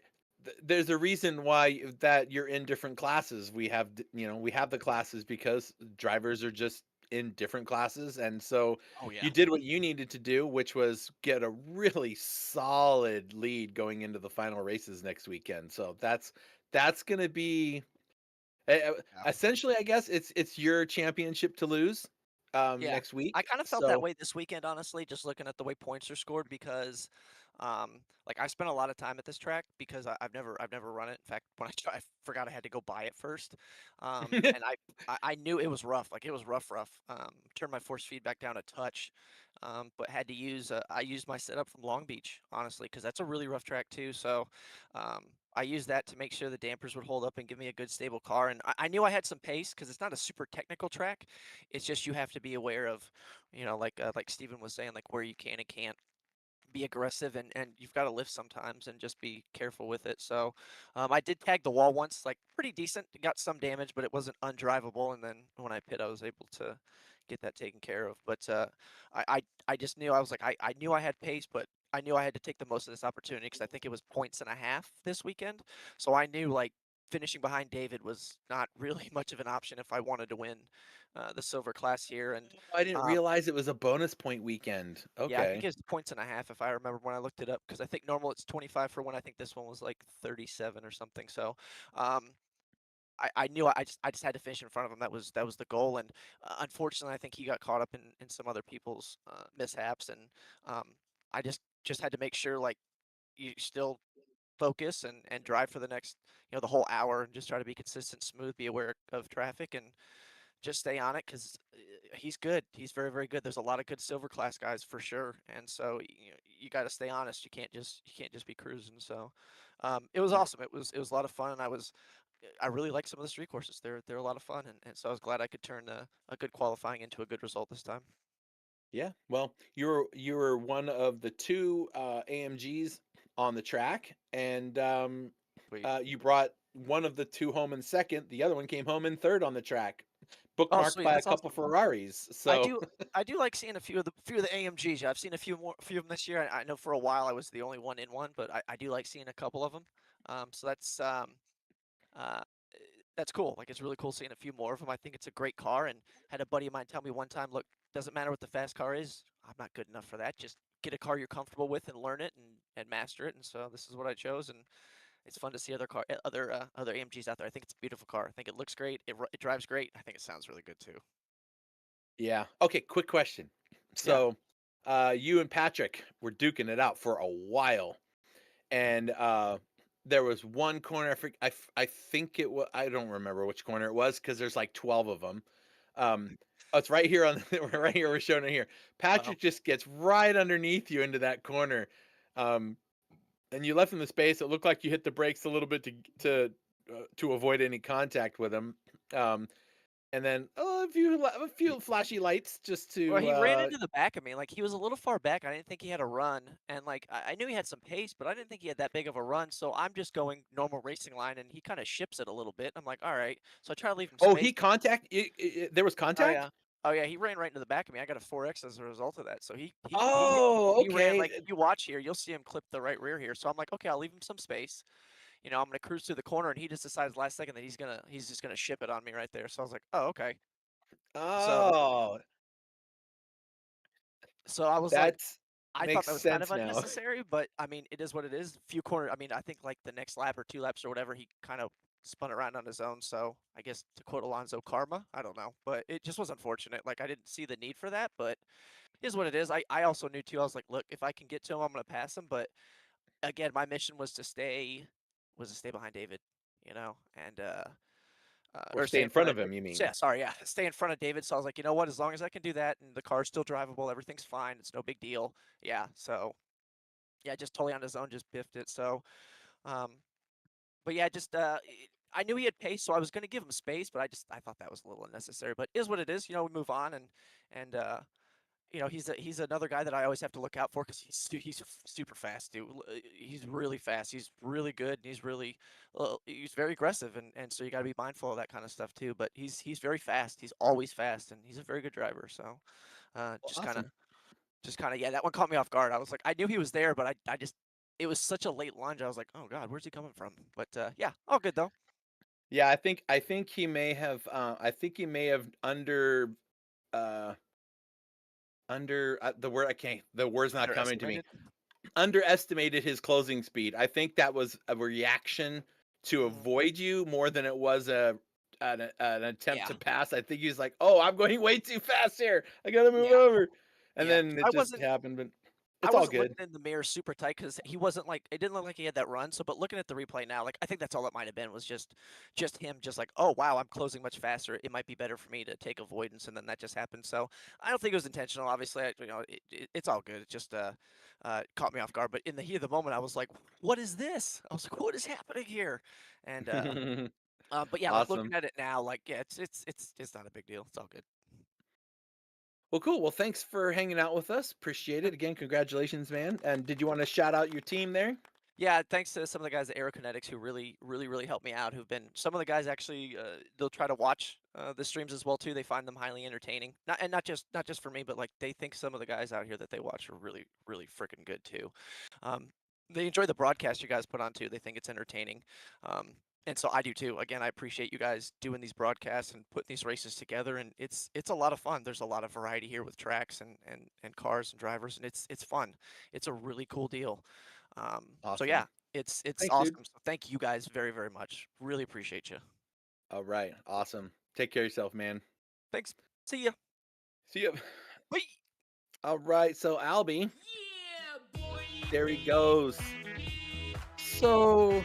There's a reason why that you're in different classes. We have the classes because drivers are just in different classes, and so oh yeah. you did what you needed to do, which was get a really solid lead going into the final races next weekend. So that's gonna be Yeah. essentially, I guess it's your championship to lose Yeah, next I week. kind of felt that So way this weekend, honestly, just looking at the way points are scored because, like I spent a lot of time at this track because I've never run it. In fact, when I forgot I had to go buy it first, and I knew it was rough, like it was rough. Turned my force feedback down a touch, but had to use I used my setup from Long Beach, honestly, because that's a really rough track too. So, I used that to make sure the dampers would hold up and give me a good stable car, and I knew I had some pace because it's not a super technical track. It's just you have to be aware of, like Steven was saying, like where you can and can't be aggressive, and you've got to lift sometimes and just be careful with it. So I did tag the wall once, like pretty decent. Got some damage, but it wasn't undrivable. And then when I pit, I was able to get that taken care of. But I just knew I was like I knew I had pace, but I knew I had to take the most of this opportunity because I think it was points and a half this weekend. So I knew like finishing behind David was not really much of an option if I wanted to win the silver class here. And I didn't um, realize it was a bonus point weekend. yeah, I think Okay. it's points and a half if I remember when I looked it up because I think normal it's 25 for one. I think this one was like 37 or something. So um, I knew I just had to finish in front of him. That was the goal. And unfortunately, I think he got caught up in some other people's mishaps, and um, I just had to make sure like you still focus and drive for the next the whole hour and just try to be consistent, smooth, be aware of traffic, and just stay on it because he's good. He's very, very good. There's a lot of good silver class guys for sure, and so you got to stay honest. You can't just be cruising. So it was awesome. It was a lot of fun, and I really like some of the street courses. They're a lot of fun, and so I was glad I could turn a good qualifying into a good result this time. Yeah. Well, you were one of the two AMGs on the track, and Sweet. you brought one of the two home in second. The other one came home in third on the track, Oh, bookmarked sweet. by a That's couple awesome. Ferraris. I So do I do like seeing a few of the AMGs. Yeah, I've seen a few of them this year. I know for a while I was the only one in one, but I do like seeing a couple of them. So uh, that's cool. Like it's really cool seeing a few more of them. I think it's a great car, and had a buddy of mine tell me one time, look, doesn't matter what the fast car is. I'm not good enough for that. Just get a car you're comfortable with and learn it and master it. And so this is what I chose, and it's fun to see other AMGs out there. I think it's a beautiful car. I think it looks great. It drives great. I think it sounds really good too. yeah. Okay. Quick question. Yeah. So you and Patrick were duking it out for a while, and there was one corner. I think it was. I don't remember which corner it was because there's like 12 of them. Um, oh, it's right here on right here. We're showing it here. Wow. Patrick just gets right underneath you into that corner, um, and you left him the space. It looked like you hit the brakes a little bit to avoid any contact with him. Um, and then a few flashy lights just Well, to he ran into the back of me. Like he was a little far back. I didn't think he had a run, and like I knew he had some pace, but I didn't think he had that big of a run. So I'm just going normal racing line, and he kind of ships it a little bit. I'm like, all right. So I try to leave him Oh, space. he contact there was Oh yeah. contact. Oh yeah, he ran right into the back of me. I got a 4X as a result of that. So Oh, he ran okay. like if you watch here, you'll see him clip the right rear here. So I'm like, okay, I'll leave him some space. I'm gonna cruise through the corner, and he just decides last second that he's just gonna ship it on me right there. So I was like, oh okay. So Oh, so I was like, that I thought makes that was kind of sense now. unnecessary, but I mean, it is what it is. Few corner. I mean, I think like the next lap or two laps or whatever, he kind of spun around on his own. So I guess to quote Alonso, karma. I don't know, but it just was unfortunate. Like I didn't see the need for that, but is what it is. I also knew too. I was like, look, if I can get to him, I'm gonna pass him. But again, my mission was to stay behind David, and Or or stay stay in in front front of of him, you mean? yeah, sorry, yeah, stay in front of David. So I was like, you know what? As long as I can do that, and the car's still drivable, everything's fine. It's no big deal. Yeah. So yeah, just totally on his own, just biffed it. So, um, but yeah, just I knew he had pace, so I was gonna give him space, but I thought that was a little unnecessary. But is what it is. We move on, and he's another guy that I always have to look out for because he's super fast, dude. He's really fast. He's really good. And he's very aggressive, and so you got to be mindful of that kind of stuff too. But he's very fast. He's always fast, and he's a very good driver. So Well, just kind of awesome. yeah, that one caught me off guard. I was like, I knew he was there, but I just it was such a late lunge. I was like, oh god, where's he coming from? But yeah, all good though. Yeah, I think he may have uh the word I can't the word's not coming to me. Underestimated. Underestimated his closing speed. I think that was a reaction to Hmm. avoid you more than it was an attempt Yeah. to pass. I think he's like, "Oh, I'm going way too fast here. I got to move Yeah. over." And Yeah. then it just happened, but I it's all wasn't good. looking in the mirror super tight because he wasn't like it didn't look like he had that run. So, but looking at the replay now, like I think that's all it might have been was just him, just like, oh wow, I'm closing much faster. It might be better for me to take avoidance, and then that just happened. So I don't think it was intentional. Obviously, it's all good. It just caught me off guard. But in the heat of the moment, I was like, what is this? I was like, what is happening here? And but yeah, like Awesome. looking at it now, like yeah, it's not a big deal. It's all good. Well, cool. Well, thanks for hanging out with us. Appreciate Yeah. it. Again, congratulations, man. And did you want to shout out your team there? Yeah, thanks to some of the guys at Aerokinetics who really, really, really helped me out. Who've been some of the guys actually they'll try to watch the streams as well too. They find them highly entertaining. Not just for me, but like they think some of the guys out here that they watch are really, really freaking good too. Um, they enjoy the broadcast you guys put on too. They think it's entertaining. And so I do too. Again, I appreciate you guys doing these broadcasts and putting these races together, and it's a lot of fun. There's a lot of variety here with tracks and cars and drivers, and it's fun. It's a really cool deal. So Awesome. yeah, it's Thanks, dude. awesome. So thank you guys very, very much. Really appreciate you. All right. Awesome. Take care of yourself, man. Thanks. See ya. See you. Bye. All right. So, Albie, there he goes. So,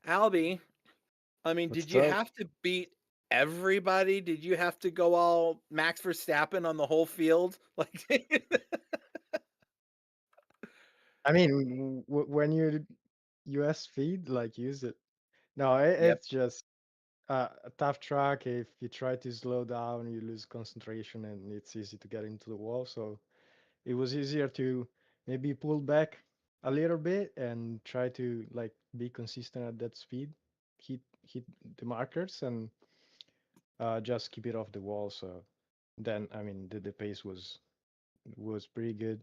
Albie, I mean, did What's you up? have to beat everybody? Did you have to go all Max Verstappen on the whole field? Like, I mean, when you US feed, like use it. No, yep. it's just a tough track. If you try to slow down, you lose concentration, and it's easy to get into the wall. So it was easier to maybe pull back a little bit and try to like be consistent at that speed, hit the markers, and just keep it off the wall. So then, I mean, the pace was pretty good,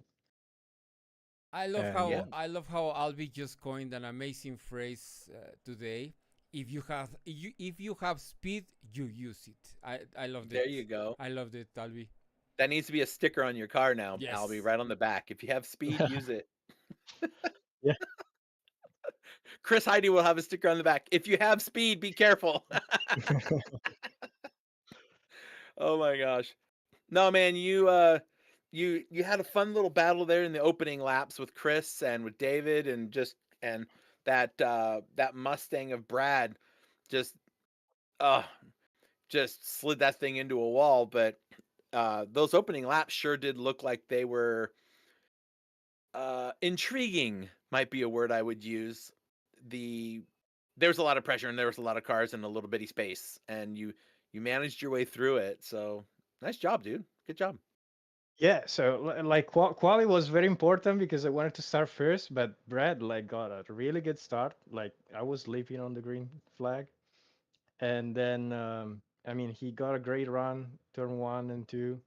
I love and Yeah. how Albi just coined an amazing phrase today. If you have speed, you use it. I loved it. There you go. I loved it, Albi. That needs to be a sticker on your car now, Albie, Yes. right on the back. If you have speed, use it. yeah. Chris Heidi will have a sticker on the back. If you have speed, be careful. Oh my gosh. No, man, you had a fun little battle there in the opening laps with Chris and with David and that Mustang of Brad just uh just slid that thing into a wall, but those opening laps sure did look like they were intriguing might be a word I would use. The There was a lot of pressure and there was a lot of cars in a little bitty space and you managed your way through it. So, nice job, dude. Good job. Yeah, so like quali was very important because I wanted to start first, but Brad like got a really good start. Like I was leaping on the green flag, and then I mean he got a great run, turn one and two.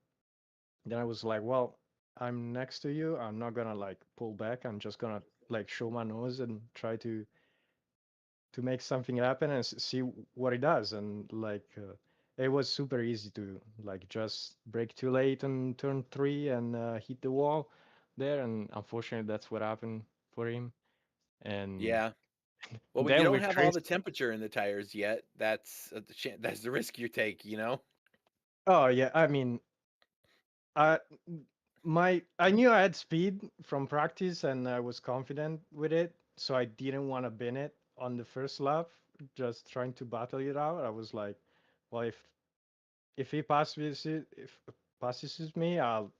Then I was like, well, I'm next to you. I'm not gonna like pull back. I'm just gonna like show my nose and try to make something happen and see what it does. And like it was super easy to like just break too late on turn three and hit the wall there. And unfortunately, that's what happened for him. And Yeah. Well, when you Then don't with have all Chris, the temperature in the tires yet, that's the risk you take, you know? oh yeah, I mean, I I knew I had speed from practice and I was confident with it, so I didn't want to bin it on the first lap, just trying to battle it out. I was like, well, if he passes it, if passes me, I'll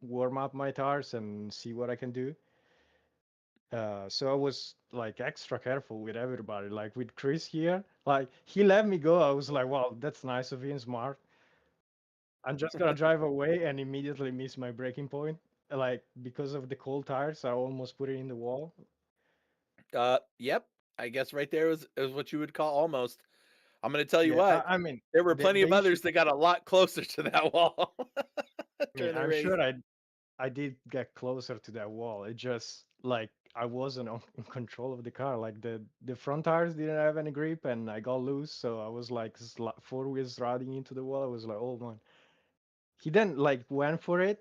warm up my tires and see what I can do. So I was like extra careful with everybody. Like with Chris here, like he let me go. I was like, wow, that's nice of him, smart. I'm just gonna drive away and immediately miss my braking point. Like because of the cold tires, I almost put it in the wall. Yep. I guess right there is what you would call almost. I'm going to tell you Yeah, what. I mean, There were plenty the of issue. others that got a lot closer to that wall I mean, during the I'm race. sure I did get closer to that wall. It just like I wasn't in control of the car. Like the front tires didn't have any grip, and I got loose, so I was like four wheels riding into the wall. I was like, oh man. He then like went for it,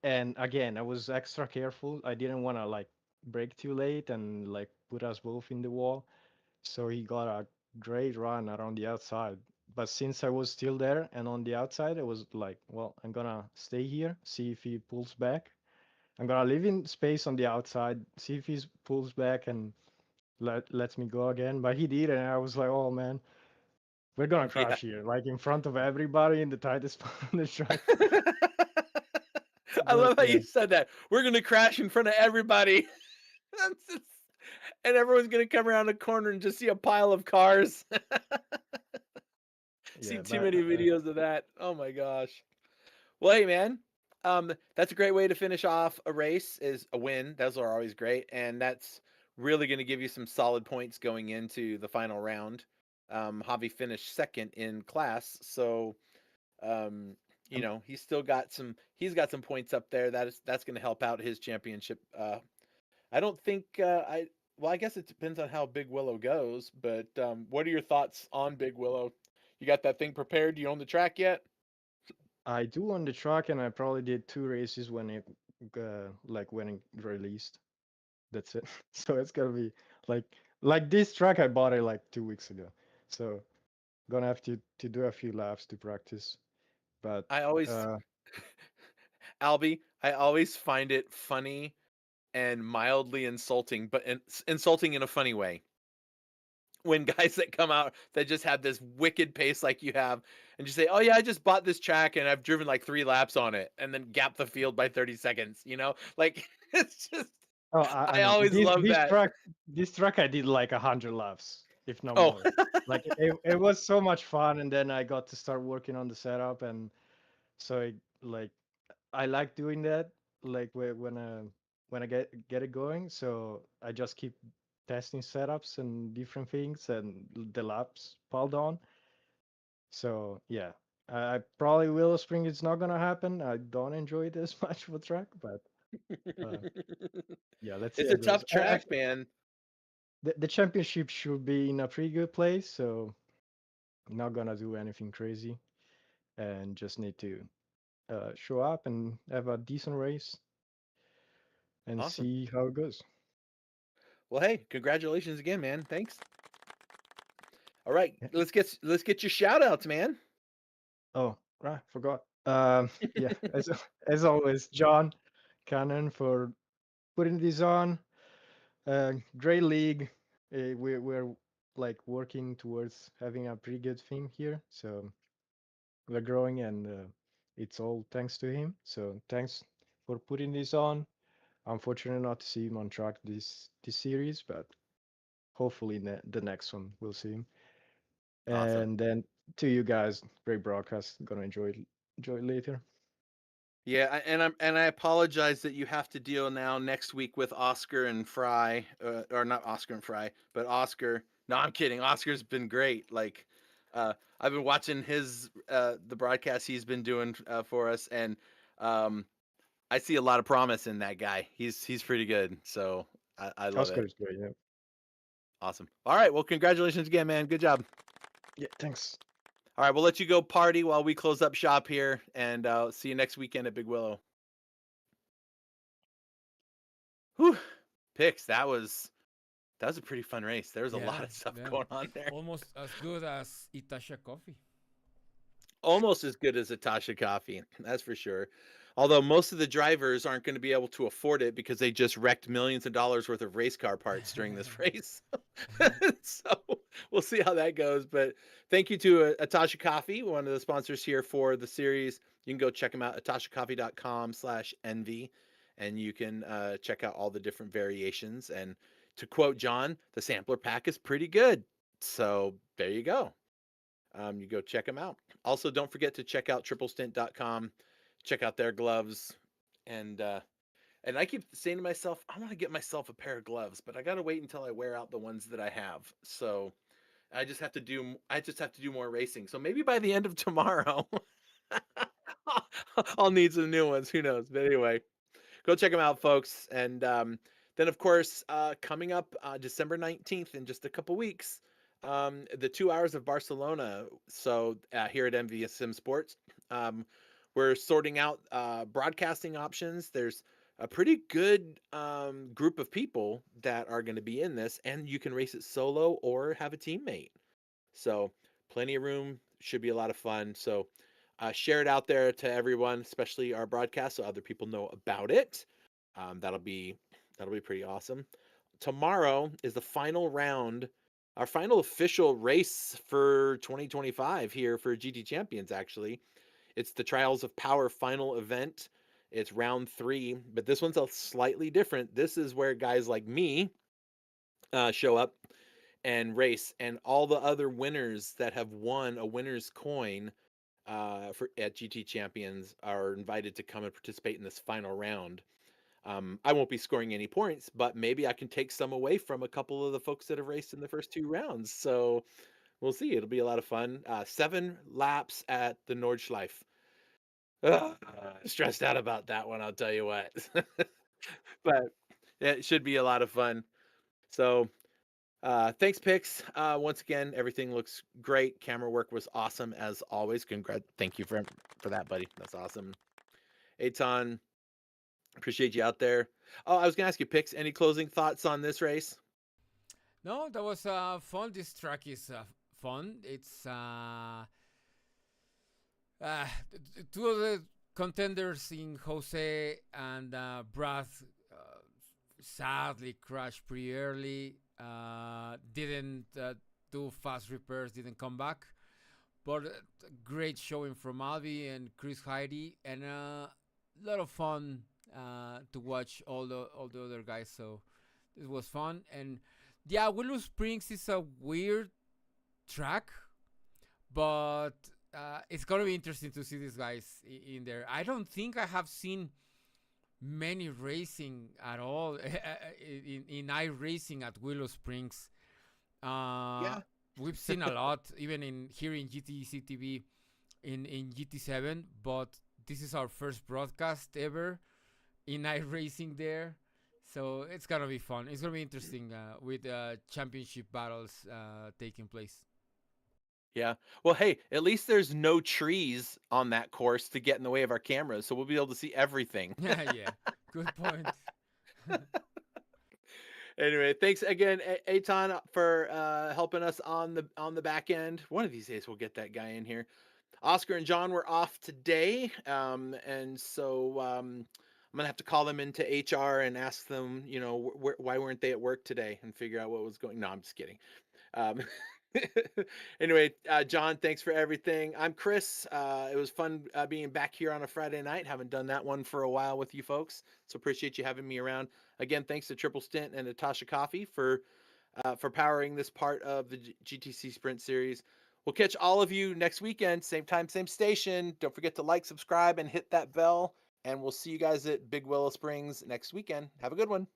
and again, I was extra careful. I didn't want to like brake too late and like put us both in the wall. So he got a great run around the outside. But since I was still there and on the outside, I was like, well, I'm gonna stay here, see if he pulls back. I'm gonna leave in space on the outside, see if he pulls back and lets me go again. But he did, and I was like, oh man, we're gonna Yeah. crash here, like in front of everybody in the tightest spot on the track. I But love how you said that. We're going to crash in front of everybody. And everyone's going to come around the corner and just see a pile of cars. yeah, Seen too but many videos of that. Oh my gosh. Well, hey man, that's a great way to finish off a race. Is a win. Those are always great, and that's really going to give you some solid points going into the final round. Javi finished second in class, so um, you um, know he's still got some. He's got some points up there. That's going to help out his championship. I don't think I. Well, I guess it depends on how Big Willow goes. But what are your thoughts on Big Willow? You got that thing prepared? Do you own the track yet? I do on the track, and I probably did two races when it like when it released. That's it. So it's gonna be like this track I bought it like 2 weeks ago. So gonna have to do a few laps to practice. But I always uh Albie, I always find it funny and mildly insulting, but insulting in a funny way. When guys that come out that just have this wicked pace like you have, and you say, "Oh yeah, I just bought this track and I've driven like 3 laps on it," and then gap the field by 30 seconds. You know, like it's just. oh I I mean always love that. this track I did like 100 laps, if not Oh, more. Like it was so much fun, and then I got to start working on the setup, and so like I like doing that, like when I get it going. So I just keep testing setups and different things, and the laps piled on. So yeah, I probably Willow Spring it's not gonna happen. I don't enjoy it as much of a track, but uh, yeah, let's see it's how a it goes. tough track, man. The championship should be in a pretty good place, so not gonna do anything crazy, and just need to show up and have a decent race and Awesome. see how it goes. Well, hey, congratulations again, man. Thanks. All right, Yeah. let's get your shout outs, man. Oh, right, forgot. Yeah, as always, John Cannon for putting this on. Great league. We're like working towards having a pretty good thing here, so we're growing, and it's all thanks to him. So thanks for putting this on. Unfortunate not to see him on track this series, but hopefully the next one we'll see him. Awesome. And then to you guys, great broadcast. Gonna enjoy it later. Yeah, and I apologize that you have to deal now next week with Oscar and Fry, or not Oscar and Fry, but Oscar. No, I'm kidding. Oscar's been great. Like, I've been watching his the broadcast he's been doing for us, and um, I see a lot of promise in that guy. He's pretty good. So I love Oscar it. is great. Yeah. Awesome. All right. Well, congratulations again, man. Good job. Yeah. Thanks. All right, we'll let you go party while we close up shop here, and see you next weekend at Big Willow. Whew. Picks. That was That was a pretty fun race. There was a lot Yeah, of stuff yeah. going on there. Almost as good as Itasha Coffee. Almost as good as Atasha Coffee, that's for sure. Although most of the drivers aren't going to be able to afford it because they just wrecked millions of dollars worth of race car parts during this race. So we'll see how that goes. But thank you to Atasha Coffee, one of the sponsors here for the series. You can go check them out, atashacoffee.com/envy, and you can check out all the different variations. And to quote John, the sampler pack is pretty good. So there you go. You go check them out. Also, don't forget to check out triplestint.com. Check out their gloves. And I keep saying to myself, I want to get myself a pair of gloves, but I got to wait until I wear out the ones that I have. So I just have to do more racing. So maybe by the end of tomorrow, I'll need some new ones. Who knows? But anyway, go check them out, folks. And then, of course, coming up December 19th in just a couple weeks, the 2 hours of Barcelona. So here at ENVY Simsports, we're sorting out broadcasting options. There's a pretty good group of people that are going to be in this, and you can race it solo or have a teammate. So plenty of room, should be a lot of fun. So share it out there to everyone, especially our broadcast, so other people know about it. That'll be pretty awesome. Tomorrow is the final round, our final official race for 2025 here for GT Champions. Actually, it's the Trials of Power final event. It's round 3, but this one's a slightly different. This is where guys like me show up and race, and all the other winners that have won a winner's coin at GT Champions are invited to come and participate in this final round. I won't be scoring any points, but maybe I can take some away from a couple of the folks that have raced in the first 2 rounds. So we'll see. It'll be a lot of fun. 7 laps at the Nordschleife. Ugh, stressed out about that one, I'll tell you what. But it should be a lot of fun. So thanks, Pix. Once again, everything looks great. Camera work was awesome as always. Thank you for that, buddy. That's awesome. Eitan, appreciate you out there. Oh, I was gonna ask you, Pix, any closing thoughts on this race? No, that was fun. This track is fun. It's two of the contenders in Jose and Brad sadly crashed pretty early. Didn't do fast repairs, didn't come back. But great showing from Albi and Chris Heidi, and a lot of fun to watch all the other guys. So it was fun. And yeah, Willow Springs is a weird track, but it's gonna be interesting to see these guys in there. I don't think I have seen many racing at all in iRacing at Willow Springs. Yeah. We've seen a lot, even in here in GTCtv, in GT7, but this is our first broadcast ever in iRacing there. So it's gonna be fun. It's gonna be interesting with championship battles taking place. Yeah. Well, hey, at least there's no trees on that course to get in the way of our cameras, so we'll be able to see everything. Yeah, yeah. Good point. Anyway, thanks again, Eitan, for helping us on the back end. One of these days we'll get that guy in here. Oscar and John were off today, and so I'm gonna have to call them into HR and ask them, why weren't they at work today, and figure out what was going. No, I'm just kidding. Anyway, John, thanks for everything. I'm Chris. It was fun being back here on a Friday night. Haven't done that one for a while with you folks, so appreciate you having me around. Again, thanks to Triple Stint and Natasha Coffee for powering this part of the GTC Sprint Series. We'll catch all of you next weekend, same time, same station. Don't forget to like, subscribe, and hit that bell. And we'll see you guys at Big Willow Springs next weekend. Have a good one.